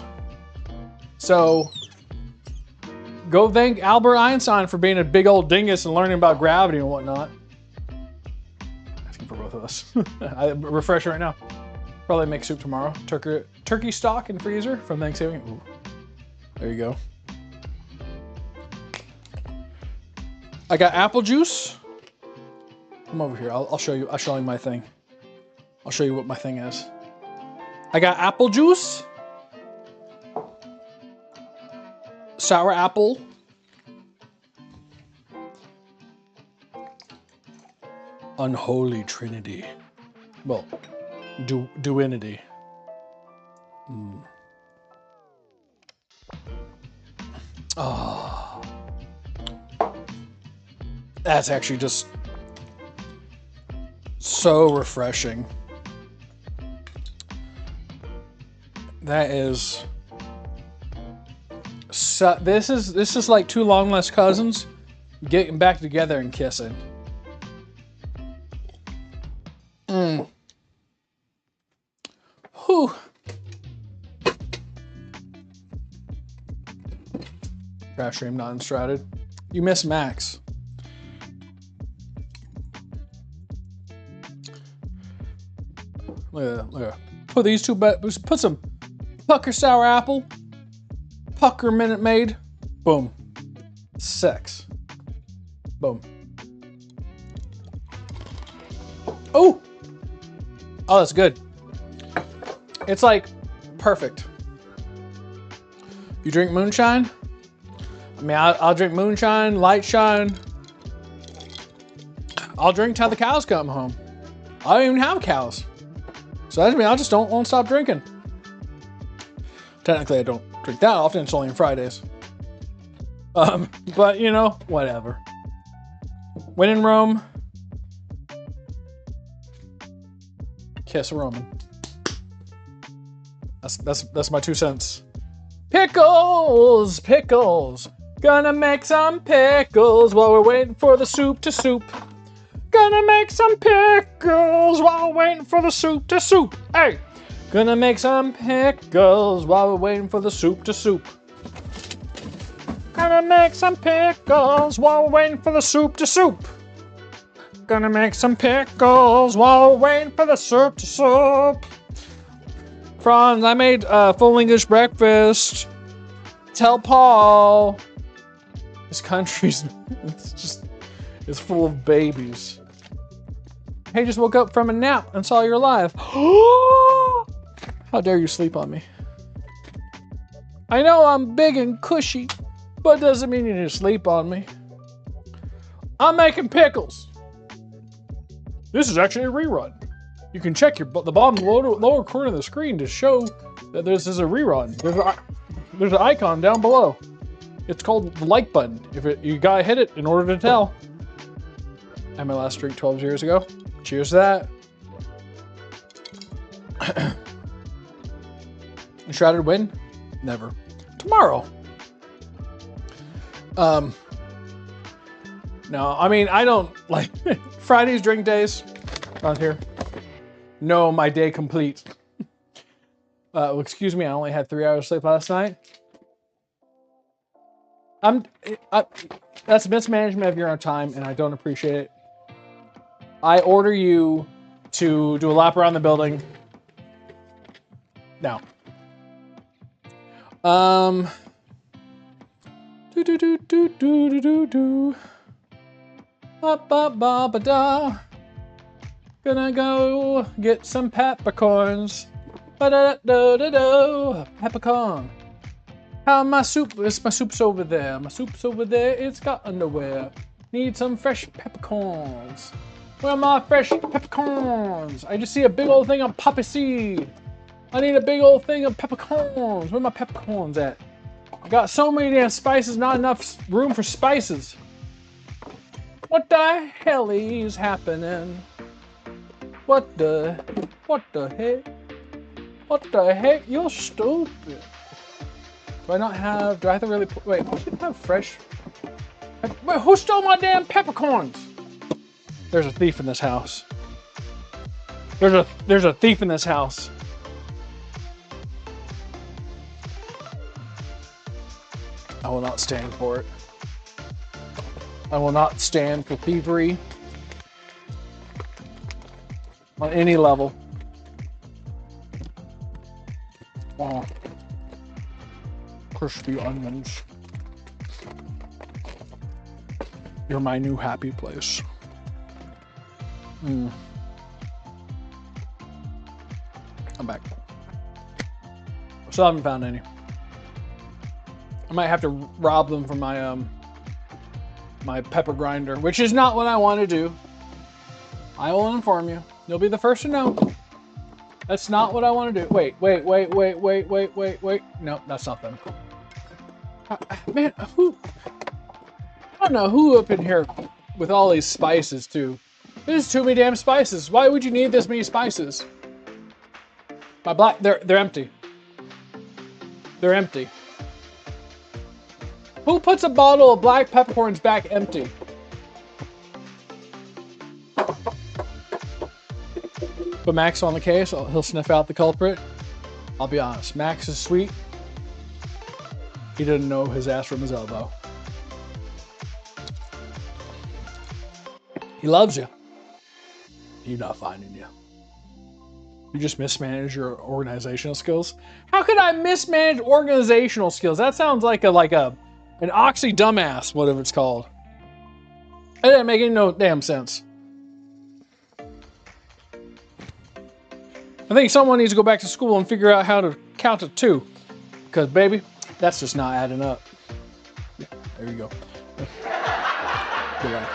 So go thank Albert Einstein for being a big old dingus and learning about gravity and whatnot. Asking for both of us. I refresh right now. Probably make soup tomorrow. Turkey stock in freezer from Thanksgiving. Ooh. There you go. I got apple juice. Come over here. I'll show you. I'll show you my thing. I'll show you what my thing is. I got apple juice. Sour apple. Unholy Trinity. Well, duinity. Oh. That's actually just so refreshing. That is so, this is like two long lost cousins getting back together and kissing. Whew. Crash stream not unstratted. You miss Max. Look at that. Put these two, put some pucker sour apple, pucker Minute Maid, boom, sex, boom. Oh, that's good. It's like perfect. You drink moonshine? I mean, I'll drink moonshine, light shine. I'll drink till the cows come home. I don't even have cows. So that means I just won't stop drinking. Technically, I don't drink that often. It's only on Fridays. But you know, whatever. When in Rome, kiss a Roman. That's my 2 cents. Pickles, pickles. Gonna make some pickles while we're waiting for the soup to soup. Gonna make some pickles while we're waiting for the soup to soup. Hey! Gonna make some pickles while we're waiting for the soup to soup. Gonna make some pickles while we're waiting for the soup to soup. Gonna make some pickles while we're waiting for the soup to soup. Franz, I made full English breakfast. Tell Paul. This country's it's full of babies. Hey, just woke up from a nap and saw you're alive. How dare you sleep on me? I know I'm big and cushy, but it doesn't mean you need to sleep on me. I'm making pickles. This is actually a rerun. You can check the bottom lower corner of the screen to show that this is a rerun. There's an icon down below. It's called the like button. You gotta hit it in order to tell. I had my last drink 12 years ago. Cheers to that. Shrouded win. Never. Tomorrow. No, I mean, I don't like Fridays drink days around here. No, my day complete. Excuse me, I only had 3 hours sleep last night. That's mismanagement of your own time, and I don't appreciate it. I order you to do a lap around the building now. Ba-ba-ba-ba-da. Gonna go get some peppercorns. Ba-da-da-da-da. Peppercorn. How my soup? My soup's over there. My soup's over there. It's got underwear. Need some fresh peppercorns. Where are my fresh peppercorns? I just see a big old thing of poppy seed. I need a big old thing of peppercorns. Where my peppercorns at? I got so many damn spices, not enough room for spices. What the hell is happening? What the heck? What the heck? You're stupid. Do I have to really, wait, I should have fresh. Wait, who stole my damn peppercorns? There's a thief in this house. There's a thief in this house. I will not stand for it. I will not stand for thievery on any level. Oh. Crispy onions. You're my new happy place. I'm back. Still haven't found any. I might have to rob them from my my pepper grinder, which is not what I want to do. I will inform you. You'll be the first to know. That's not what I want to do. Wait. No, that's not them. Man, who? I don't know who up in here with all these spices too. There's too many damn spices. Why would you need this many spices? My black, they're empty. They're empty. Who puts a bottle of black peppercorns back empty? Put Max on the case, he'll sniff out the culprit. I'll be honest, Max is sweet. He didn't know his ass from his elbow. He loves you. He's not finding you. You just mismanage your organizational skills. How could I mismanage organizational skills? That sounds like an oxy dumbass, whatever it's called. It didn't make any no damn sense. I think someone needs to go back to school and figure out how to count to 2. Because, baby, that's just not adding up. Yeah, there you go. Good luck.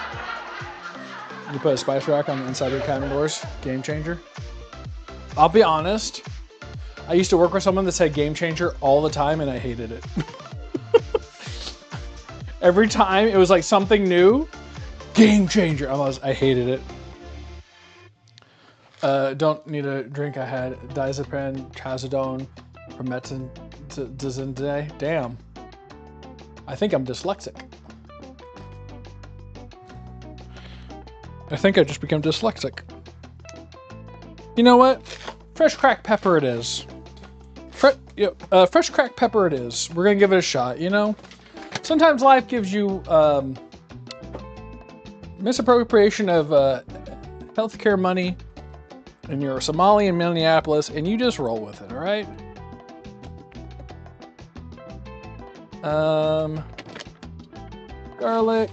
You put a spice rack on the inside of your cabin doors. Game changer. I'll be honest. I used to work with someone that said game changer all the time, and I hated it. Every time it was like something new. Game changer. I hated it. Don't need a drink. I had diazepam, trazodone, promethazine today. Damn. I think I'm dyslexic. I think I just became dyslexic. You know what? Fresh cracked pepper it is. Fresh cracked pepper it is. We're gonna give it a shot, you know? Sometimes life gives you misappropriation of healthcare money, and you're a Somali in Minneapolis, and you just roll with it, all right? Garlic.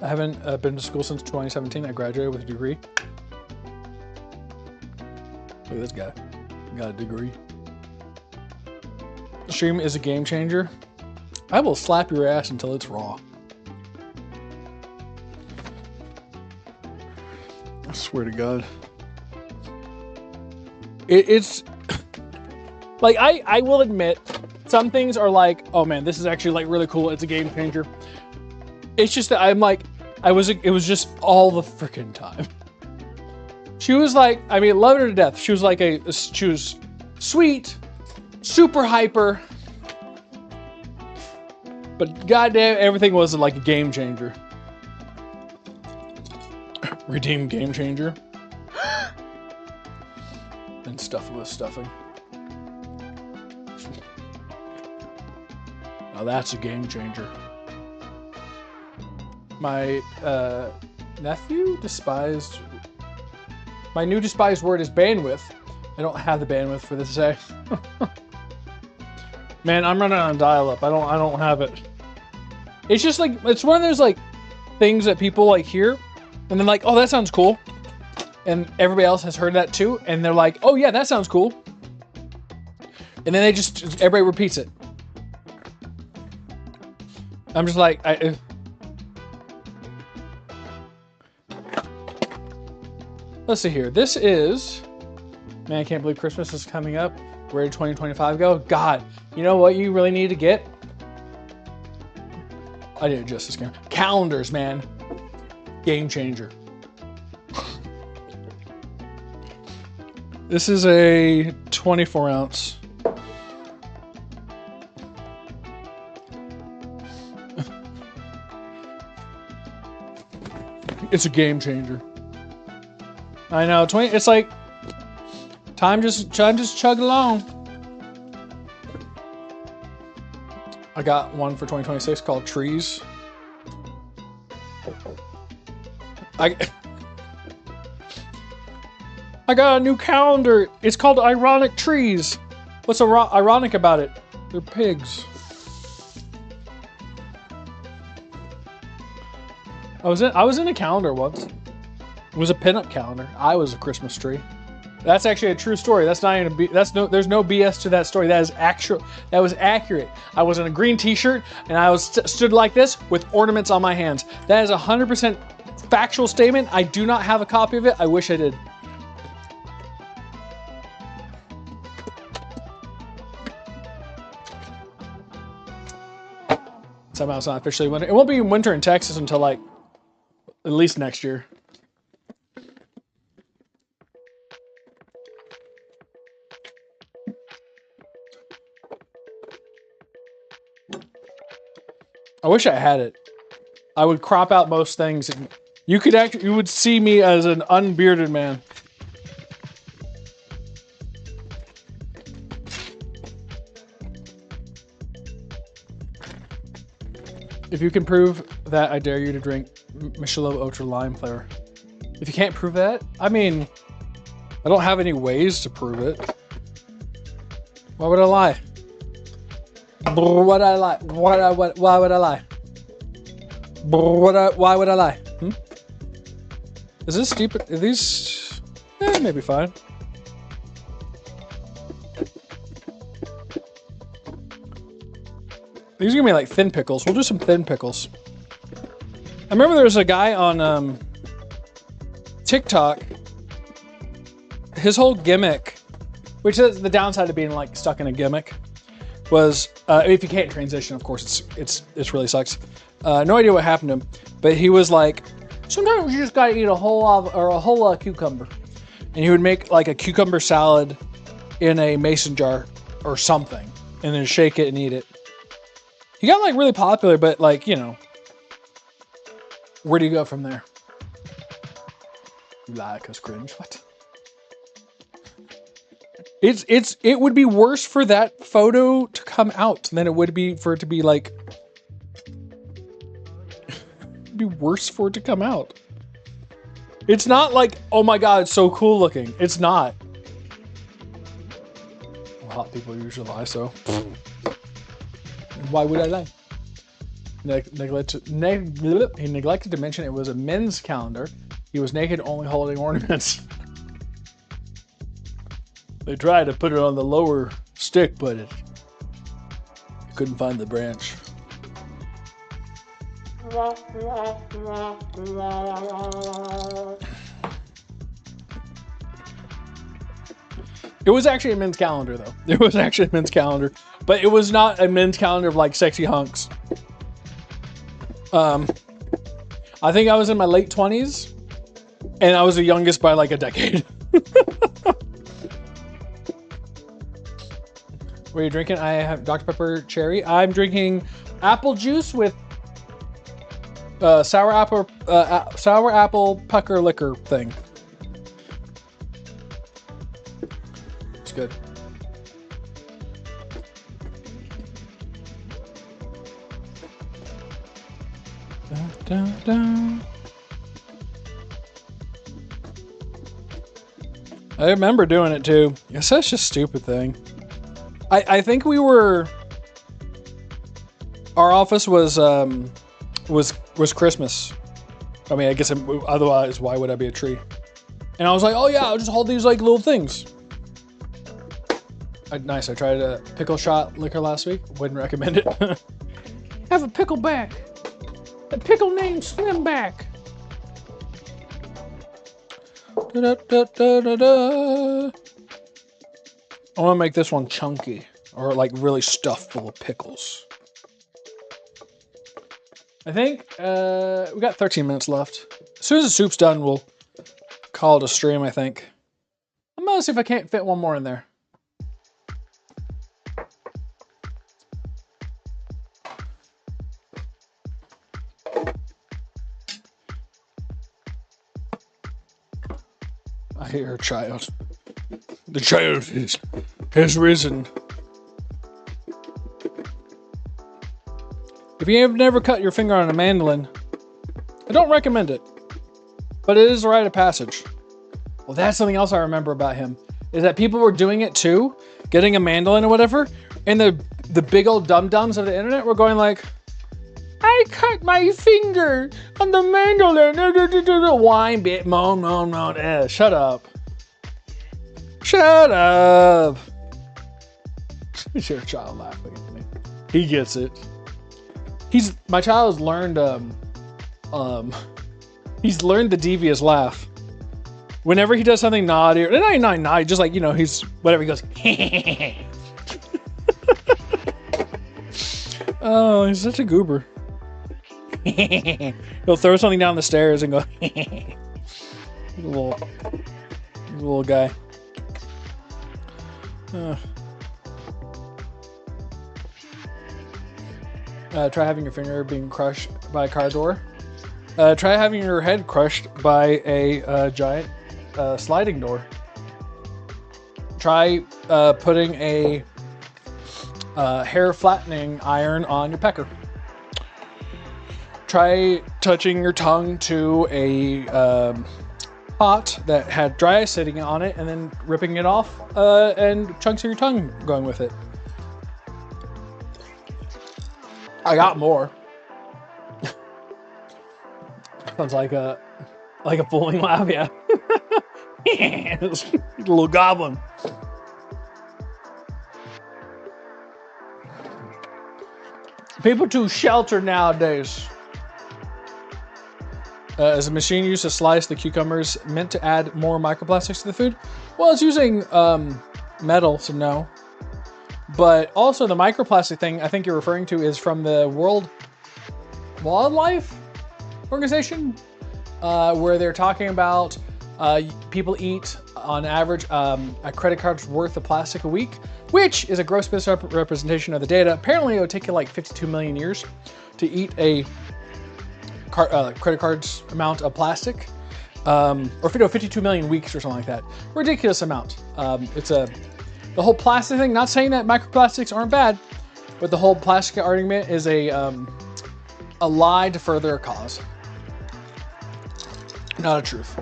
I haven't been to school since 2017. I graduated with a degree. Look at this guy. Got a degree. The stream is a game changer. I will slap your ass until it's raw. I swear to God. It's like I will admit some things are like, oh man, this is actually like really cool. It's a game changer. It's just that I'm like, It was just all the freaking time. She was like, I mean, love her to death. She was like she was sweet, super hyper, but goddamn, everything was like a game changer. Redeem game changer. And stuff with stuffing. Now that's a game changer. My nephew despised. My new despised word is bandwidth. I don't have the bandwidth for this to say. Man, I'm running on dial-up. I don't have it. It's just like, it's one of those like things that people like hear and then like, oh, that sounds cool. And everybody else has heard that too. And they're like, oh yeah, that sounds cool. And then everybody repeats it. I'm just like, let's see here. This is, man, I can't believe Christmas is coming up. Where did 2025 go? God, you know what you really need to get? I did just this game. Calendars, man. Game changer. This is a 24 ounce. It's a game changer. I know, it's like time just chug along. I got one for 2026 called Trees. I got a new calendar. It's called Ironic Trees. What's ironic about it? They're pigs. I was in a calendar once. It was a pinup calendar. I was a Christmas tree. That's actually a true story. That's not even there's no BS to that story. That is actual. That was accurate. I was in a green t-shirt and I was stood like this with ornaments on my hands. That is 100% factual statement. I do not have a copy of it. I wish I did. Somehow it's not officially winter. It won't be winter in Texas until like at least next year. I wish I had it. I would crop out most things. And you would see me as an unbearded man. If you can prove that, I dare you to drink Michelob Ultra Lime flavor. If you can't prove that, I mean, I don't have any ways to prove it. Why would I lie? Why would I lie? Why would I lie? Why would I lie? Is this steep? Are these maybe fine. These are gonna be like thin pickles. We'll do some thin pickles. I remember there was a guy on TikTok. His whole gimmick, which is the downside of being like stuck in a gimmick, was if you can't transition, of course, it's really sucks. No idea what happened to him, but he was like, sometimes you just gotta eat a whole cucumber, and he would make like a cucumber salad in a mason jar or something, and then shake it and eat it. He got like really popular, but like, you know, where do you go from there? You lie, cause cringe. What? It would be worse for that photo to come out than it would be for it to be like. It'd be worse for it to come out. It's not like, oh my god, it's so cool looking. It's not. Well, hot people usually lie, so. Why would I lie? He neglected to mention it was a men's calendar. He was naked, only holding ornaments. They tried to put it on the lower stick, but it couldn't find the branch. It was actually a men's calendar, though. It was actually a men's calendar, but it was not a men's calendar of like sexy hunks. I think I was in my late 20s, and I was the youngest by like a decade. What are you drinking? I have Dr. Pepper Cherry. I'm drinking apple juice with sour apple pucker liquor thing. It's good. Dun, dun, dun. I remember doing it too. It's such a stupid thing. I think we were. Our office was Christmas. I mean, I guess otherwise, why would I be a tree? And I was like, oh yeah, I'll just hold these like little things. Nice. I tried a pickle shot liquor last week. Wouldn't recommend it. Have a pickle back. A pickle named Slimback. Da, da, da, da, da. I want to make this one chunky, or like really stuffed full of pickles. I think we got 13 minutes left. As soon as the soup's done, we'll call it a stream, I think. I'm gonna see if I can't fit one more in there. I hear a child. The child has risen. If you have never cut your finger on a mandolin, I don't recommend it, but it is a rite of passage. Well, that's something else I remember about him, is that people were doing it too, getting a mandolin or whatever, and the big old dum-dums of the internet were going like, I cut my finger on the mandolin. Whine, bit, moan, moan, moan. Shut up. Shut up. Is your child laughing at me? He gets it. My child has learned he's learned the devious laugh. Whenever he does something naughty, or not naughty, just like, you know, he's whatever, he goes, oh, he's such a goober. He'll throw something down the stairs and go, little guy. Try having your finger being crushed by a car door. Try having your head crushed by a giant sliding door. Try putting a hair flattening iron on your pecker. Try touching your tongue to a pot that had dry ice sitting on it and then ripping it off and chunks of your tongue going with it. I got more. Sounds like a bowling laugh, yeah. Little goblin. People too sheltered nowadays. Is a machine used to slice the cucumbers meant to add more microplastics to the food? Well, it's using metal, so no. But also the microplastic thing I think you're referring to is from the World Wildlife Organization, where they're talking about people eat on average a credit card's worth of plastic a week, which is a gross misrepresentation of the data. Apparently, it would take you like 52 million years to eat a credit card's amount of plastic, or 52 million weeks or something like that. Ridiculous amount. The whole plastic thing. Not saying that microplastics aren't bad, but the whole plastic argument is a lie to further a cause, not a truth.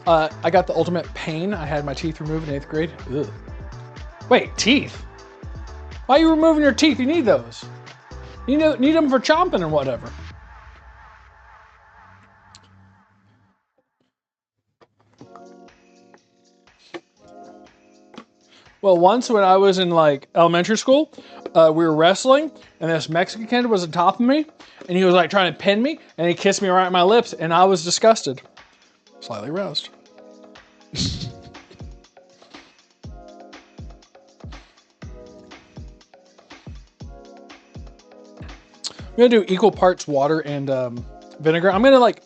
I got the ultimate pain. I had my teeth removed in 8th grade. Ugh. Wait, teeth? Why are you removing your teeth? You need those. You need them for chomping or whatever. Well, once when I was in like elementary school, we were wrestling, and this Mexican kid was on top of me, and he was like trying to pin me, and he kissed me right on my lips, and I was disgusted, slightly aroused. gonna do equal parts water and vinegar. I'm gonna like,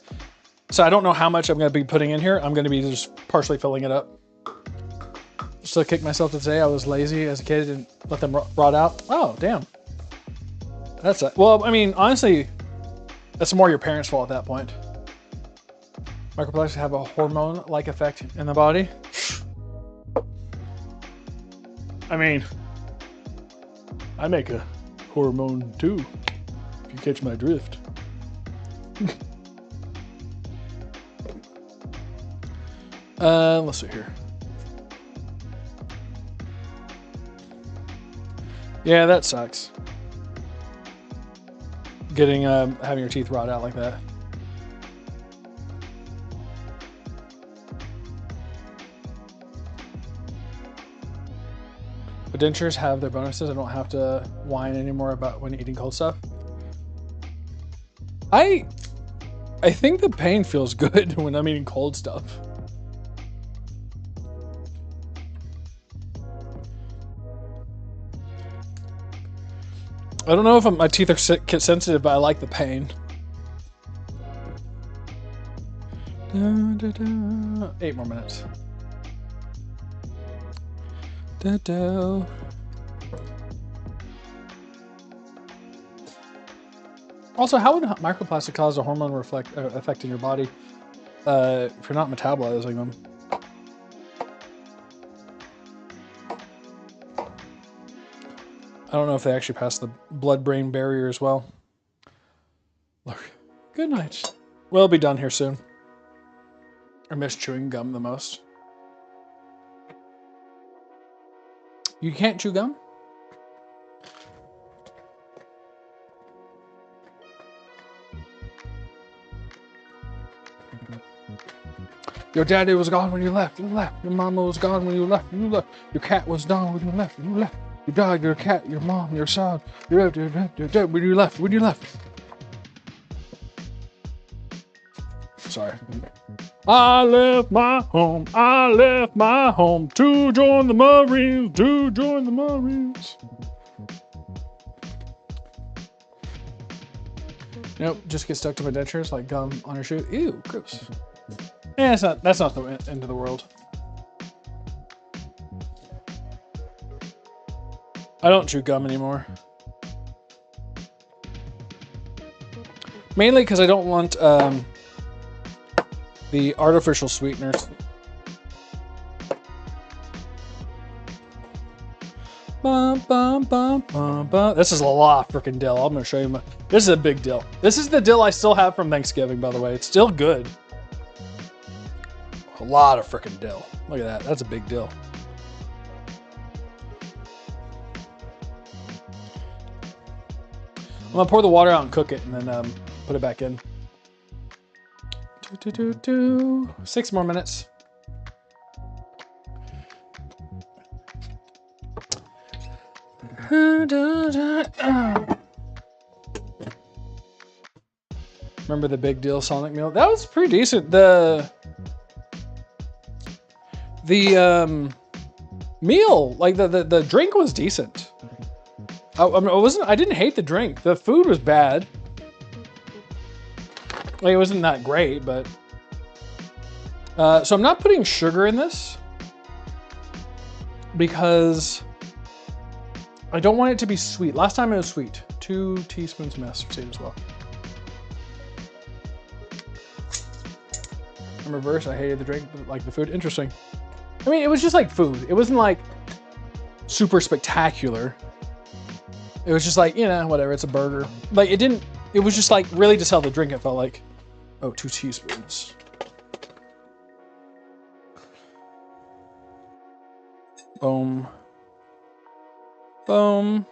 so I don't know how much I'm gonna be putting in here. I'm gonna be just partially filling it up. Just to kick myself to say I was lazy as a kid and let them rot out. Oh, damn. That's it. Well, I mean, honestly, that's more your parents' fault at that point. Microplastics have a hormone-like effect in the body. I mean, I make a hormone too, if you catch my drift. Let's see here. Yeah, that sucks. Getting, having your teeth rot out like that. But dentures have their bonuses. I don't have to whine anymore about when eating cold stuff. I think the pain feels good when I'm eating cold stuff. I don't know if my teeth are sensitive, but I like the pain. 8 more minutes. Also, how would microplastic cause a hormone effect in your body if you're not metabolizing them? I don't know if they actually pass the blood-brain barrier as well. Good night. We'll be done here soon. I miss chewing gum the most. You can't chew gum? Your daddy was gone when you left. You left. Your mama was gone when you left. You left. Your cat was gone when you left. You left. Your dog, your cat, your mom, your son. You're dead when you left. When you left. Sorry. I left my home. I left my home to join the Marines. To join the Marines. Nope, just get stuck to my dentures like gum on your shoe. Ew, gross. Yeah, that's not the end of the world. I don't chew gum anymore. Mainly because I don't want the artificial sweeteners. This is a lot of freaking dill. I'm going to show you this is a big dill. This is the dill I still have from Thanksgiving, by the way. It's still good. A lot of freaking dill. Look at that. That's a big dill. I'm gonna pour the water out and cook it, and then put it back in. 6 more minutes. Remember the big deal Sonic meal? That was pretty decent. The meal, like the drink was decent. I didn't hate the drink. The food was bad. Like, it wasn't that great, but so I'm not putting sugar in this because I don't want it to be sweet. Last time it was sweet. 2 teaspoons of mashed as well. In reverse, I hated the drink, but like the food. Interesting. I mean, it was just like food. It wasn't like super spectacular. It was just like, you know, whatever, it's a burger. Like, it was just like, really to sell the drink, it felt like, oh, 2 teaspoons. Boom. Boom.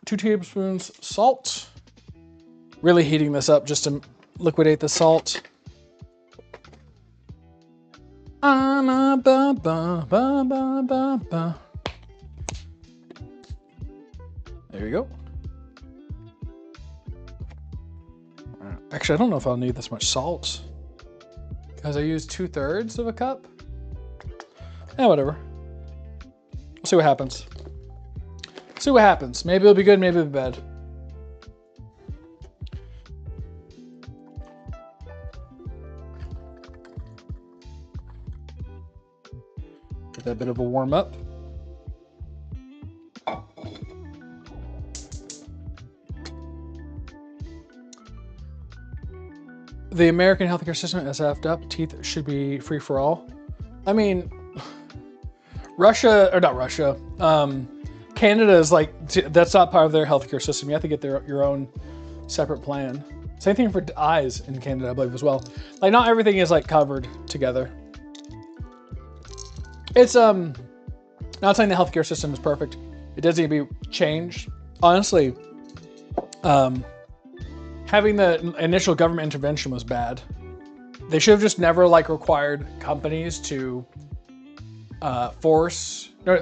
Two tablespoons salt. Really heating this up just to liquidate the salt. There you go. Actually, I don't know if I'll need this much salt because I used 2/3 of a cup. Yeah, whatever. We'll See what happens. See what happens. Maybe it'll be good, maybe it'll be bad. Get that bit of a warm up. The American healthcare system is effed up. Teeth should be free for all. I mean, Russia, or not Russia, Canada is like, that's not part of their healthcare system. You have to get your own separate plan. Same thing for eyes in Canada, I believe, as well. Like, not everything is like covered together. It's not saying the healthcare system is perfect. It does need to be changed. Honestly, having the initial government intervention was bad. They should have just never like required companies to the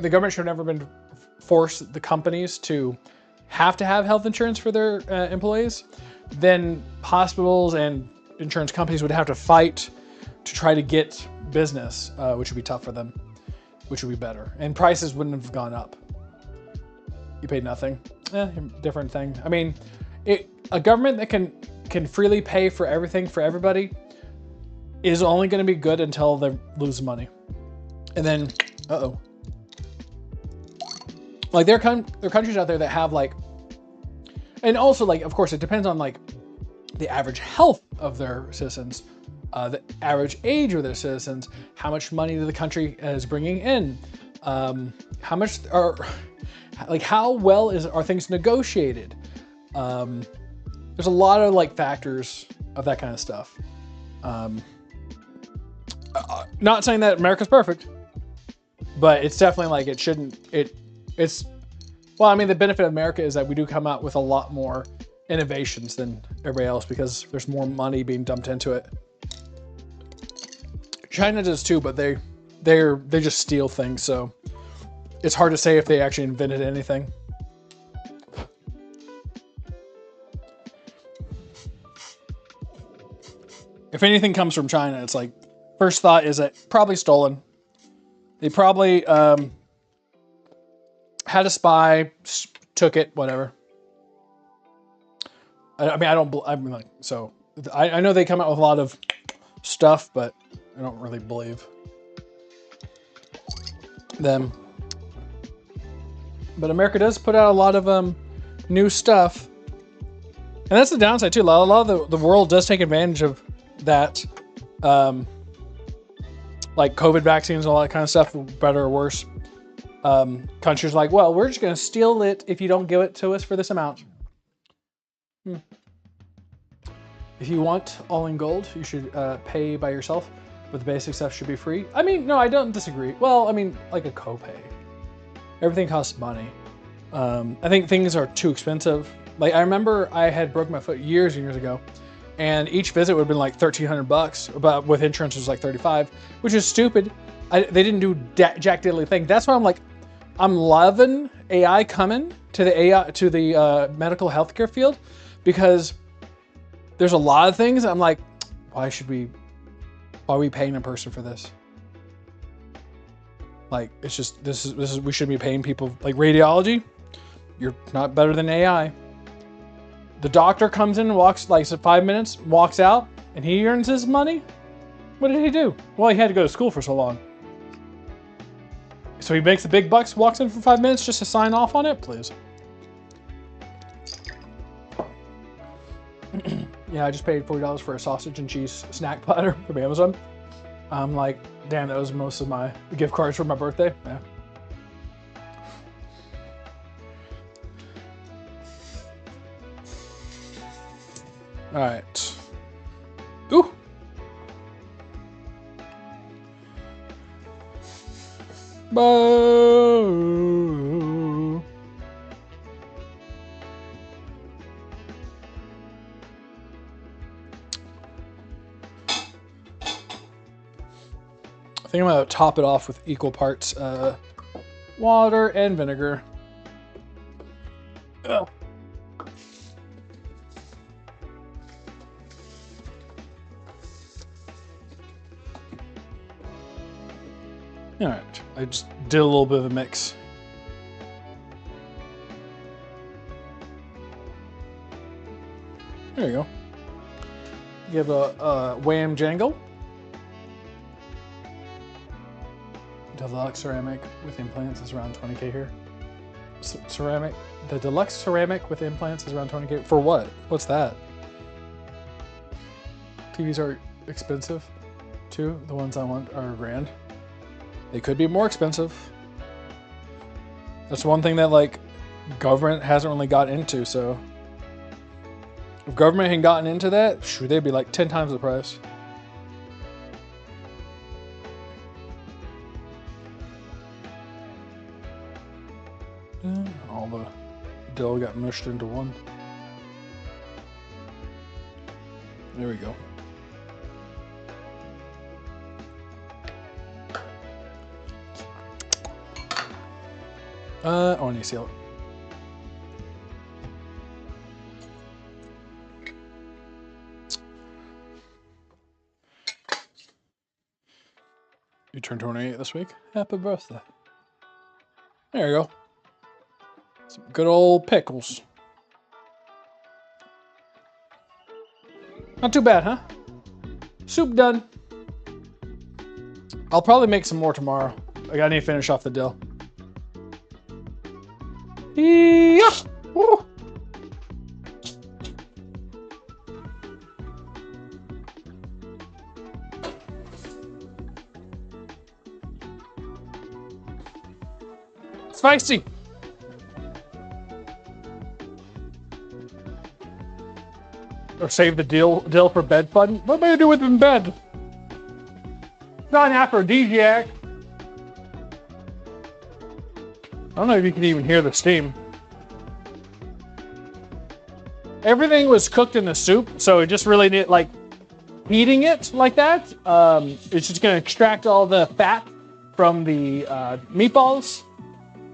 government should have never force the companies to have health insurance for their employees. Then hospitals and insurance companies would have to fight to try to get business, which would be tough for them, which would be better. And prices wouldn't have gone up. You paid nothing. Different thing. I mean, a government that can freely pay for everything for everybody is only going to be good until they lose money. And then, like there are countries out there that have like, and also like, of course, it depends on like the average health of their citizens, the average age of their citizens, how much money the country is bringing in, how much like how well are things negotiated. There's a lot of like factors of that kind of stuff. Not saying that America's perfect, but it's definitely like it shouldn't. Well, I mean, the benefit of America is that we do come out with a lot more innovations than everybody else because there's more money being dumped into it. China does too, but they just steal things, so it's hard to say if they actually invented anything. If anything comes from China, it's like, first thought is that probably stolen. They probably had a spy, took it, whatever. I know they come out with a lot of stuff, but I don't really believe them. But America does put out a lot of new stuff. And that's the downside too. A lot of the world does take advantage of that. Like COVID vaccines and all that kind of stuff, better or worse. Countries like, well, we're just going to steal it if you don't give it to us for this amount. If you want all in gold, you should pay by yourself, but the basic stuff should be free. I mean, no, I don't disagree. Well, I mean, like a copay. Everything costs money. I think things are too expensive. Like, I remember I had broke my foot years and years ago, and each visit would have been like $1,300, but with insurance it was like $35, which is stupid. They didn't do jack diddly thing. That's why I'm like, I'm loving AI coming to the medical healthcare field, because there's a lot of things I'm like, why are we paying a person for this? Like, it's just, this is we shouldn't be paying people. Like radiology, you're not better than AI. The doctor comes in and walks like 5 minutes, walks out, and he earns his money. What did he do? Well, he had to go to school for so long. So he makes the big bucks, walks in for 5 minutes just to sign off on it, please. Yeah, I just paid $40 for a sausage and cheese snack platter from Amazon. I'm like, damn, that was most of my gift cards for my birthday. Yeah. All right. Ooh. Boo. I think I'm gonna top it off with equal parts water and vinegar. Ugh. All right, I just did a little bit of a mix. There you go. Give a wham jangle. Deluxe ceramic with implants is around 20K here. Ceramic. The deluxe ceramic with implants is around 20K. For what? What's that? TVs are expensive too. The ones I want are grand. They could be more expensive. That's one thing that like government hasn't really got into. So if government had gotten into that, shoot, they'd be like 10 times the price. All the dough got mushed into one. There we go. I need to seal it. You turned 28 this week. Happy birthday. There you go. Some good old pickles. Not too bad, huh? Soup done. I'll probably make some more tomorrow. I need to finish off the dill. Yeah. Ooh. Spicy. Or save the dill for bed fun. What am I gonna do with it in bed? It's not an aphrodisiac. I don't know if you can even hear the steam. Everything was cooked in the soup, so it just really needed, like, heating it like that. It's just gonna extract all the fat from the meatballs,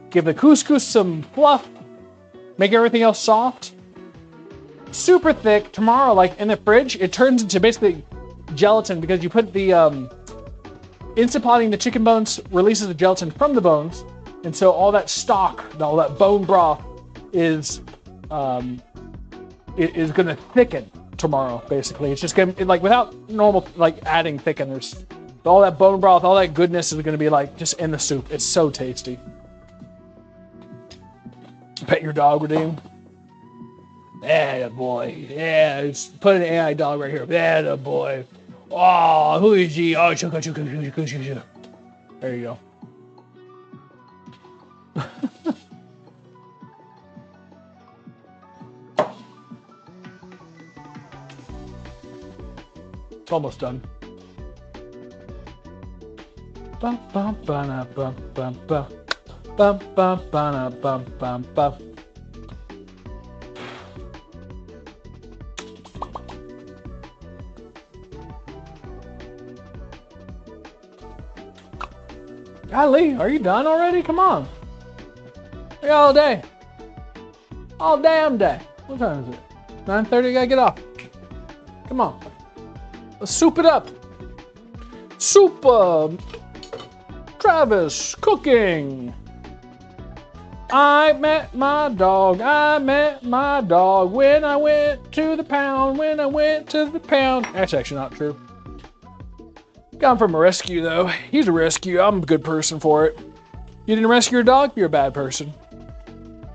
give the couscous some fluff, make everything else soft. Super thick. Tomorrow, like in the fridge, it turns into basically gelatin because you put the instant potting the chicken bones releases the gelatin from the bones. And so all that stock, all that bone broth is going to thicken tomorrow, basically. It's just going to, like, without normal, like, adding thickeners. All that bone broth, all that goodness is going to be, like, just in the soup. It's so tasty. Pet your dog, Redeem. Yeah, boy. Yeah, just put an AI dog right here. Yeah, boy. Oh, who is he? Oh, shuka, shuka, shuka, shuka, shuka. There you go. It's almost done. Bum bum ba bum bum bum bum bum ba bum bum bum. Golly, are you done already? Come on. We got all day. All damn day. What time is it? 9:30, gotta get off. Come on. Let's soup it up. Soup, Travis, cooking. I met my dog when I went to the pound, That's actually not true. Got him from a rescue, though. He's a rescue. I'm a good person for it. You didn't rescue your dog? You're a bad person.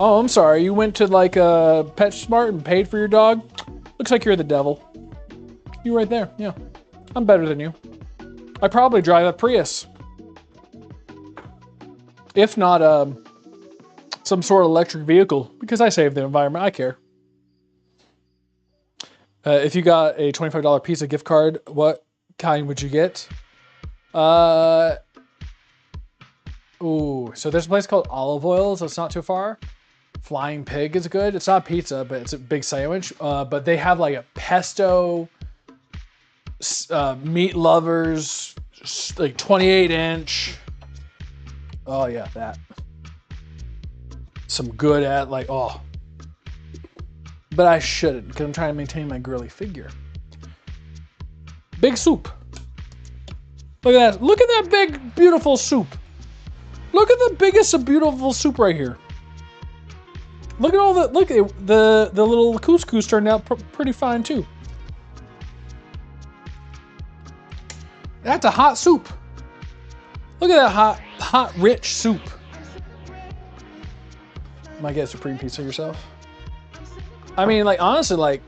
Oh, I'm sorry. You went to, like, PetSmart and paid for your dog? Looks like you're the devil. You right there. Yeah. I'm better than you. I probably drive a Prius. If not, some sort of electric vehicle. Because I save the environment. I care. If you got a $25 Pizza gift card, what kind would you get? Ooh, so there's a place called Olive Oils that's not too far. Flying Pig is good. It's not pizza, but it's a big sandwich. But they have like a pesto, meat lovers, like 28-inch. Oh yeah, that. Some good at like, oh. But I shouldn't because I'm trying to maintain my girly figure. Big soup. Look at that. Look at that big, beautiful soup. Look at the biggest of beautiful soup right here. Look at all the look at the little couscous turned out pretty fine too. That's a hot soup. Look at that hot rich soup. Might get a supreme pizza yourself. I mean, like honestly, like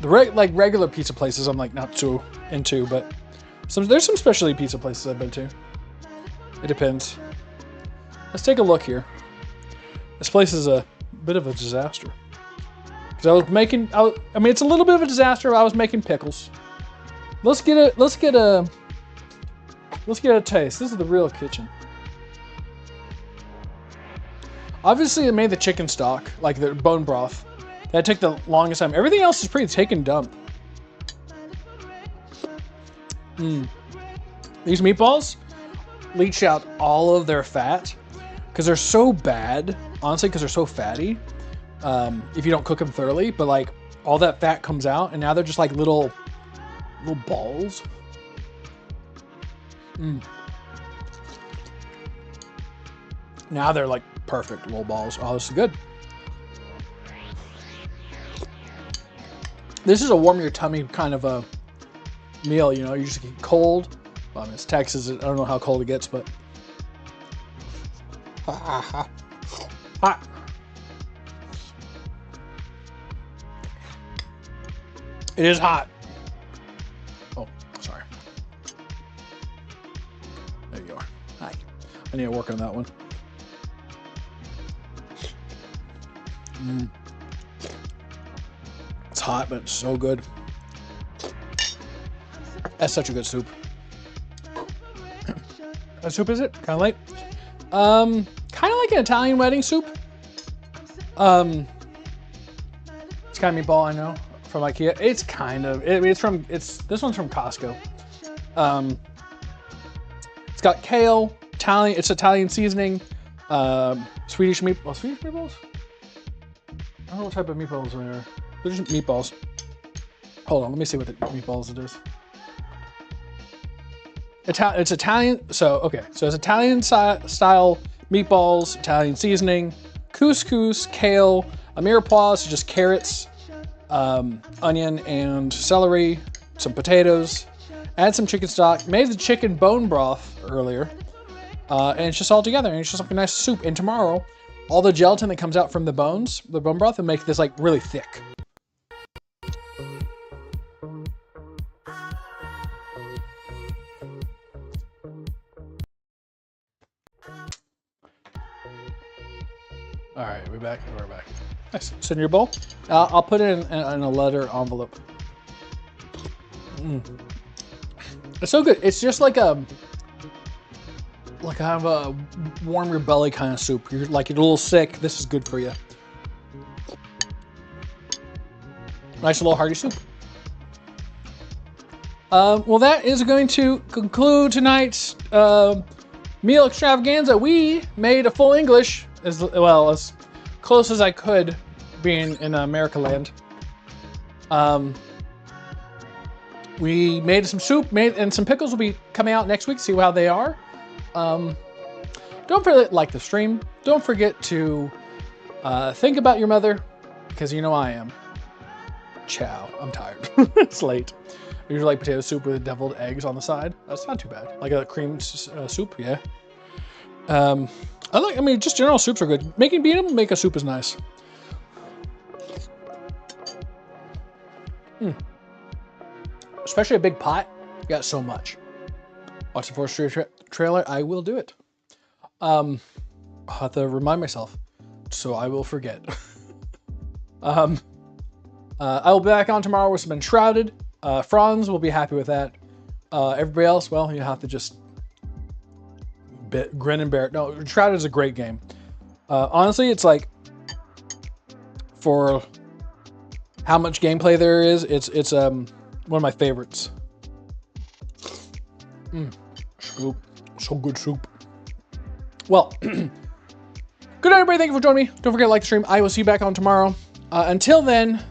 the regular pizza places I'm like not too into, but there's some specialty pizza places I've been to. It depends. Let's take a look here. This place is a bit of a disaster. Cause I mean, it's a little bit of a disaster. But I was making pickles. Let's get a taste. This is the real kitchen. Obviously, I made the chicken stock, like the bone broth. That took the longest time. Everything else is pretty take and dump. These meatballs leach out all of their fat because they're so bad, honestly, because they're so fatty. If you don't cook them thoroughly, but like all that fat comes out, and now they're just like little balls. Now they're like perfect little balls. Oh, this is good. This is a warm your tummy kind of a meal, you know. You just get cold. Well, I mean, it's Texas. I don't know how cold it gets, but hot. It is hot. Oh, sorry. There you are. Hi. I need to work on that one. It's hot, but it's so good. That's such a good soup. What soup is it? Kind of light. Kind of like an Italian wedding soup. It's kind of meatball, I know, from IKEA. It's kind of. This one's from Costco. It's got kale, Italian. It's Italian seasoning. Swedish meatballs. Swedish meatballs. I don't know what type of meatballs they are. They're just meatballs. Hold on, let me see what the meatballs it is. It's Italian. So it's Italian style meatballs, Italian seasoning, couscous, kale, a mirepoix, just carrots, onion and celery, some potatoes, add some chicken stock. Made the chicken bone broth earlier, and it's just all together, and it's just like a nice soup. And tomorrow, all the gelatin that comes out from the bone broth, will make this like really thick. All right, we're back. Nice. It's in your bowl. I'll put it in a leather envelope. It's so good. It's just like kind of a warm your belly kind of soup. You're like a little sick. This is good for you. Nice little hearty soup. Well, that is going to conclude tonight's meal extravaganza. We made a full English as well as close as I could, being in America land. We made some soup, and some pickles will be coming out next week. See how they are. Don't forget to like the stream. Don't forget to think about your mother, because you know I am. Ciao. I'm tired. It's late. I usually like potato soup with deviled eggs on the side. That's not too bad. Like a cream soup, yeah. I mean, just general soups are good. Being able to make a soup is nice. Especially a big pot. You got so much. Watch the Forest trailer. I will do it. I'll have to remind myself, so I will forget. I will be back on tomorrow with some Enshrouded. Franz will be happy with that. Everybody else, well, you have to just grin and bear it. No, Enshrouded is a great game. Honestly, it's like, for how much gameplay there is, it's one of my favorites. Soup. So good soup. Well, good night, everybody. Thank you for joining me. Don't forget to like the stream. I will see you back on tomorrow. Until then,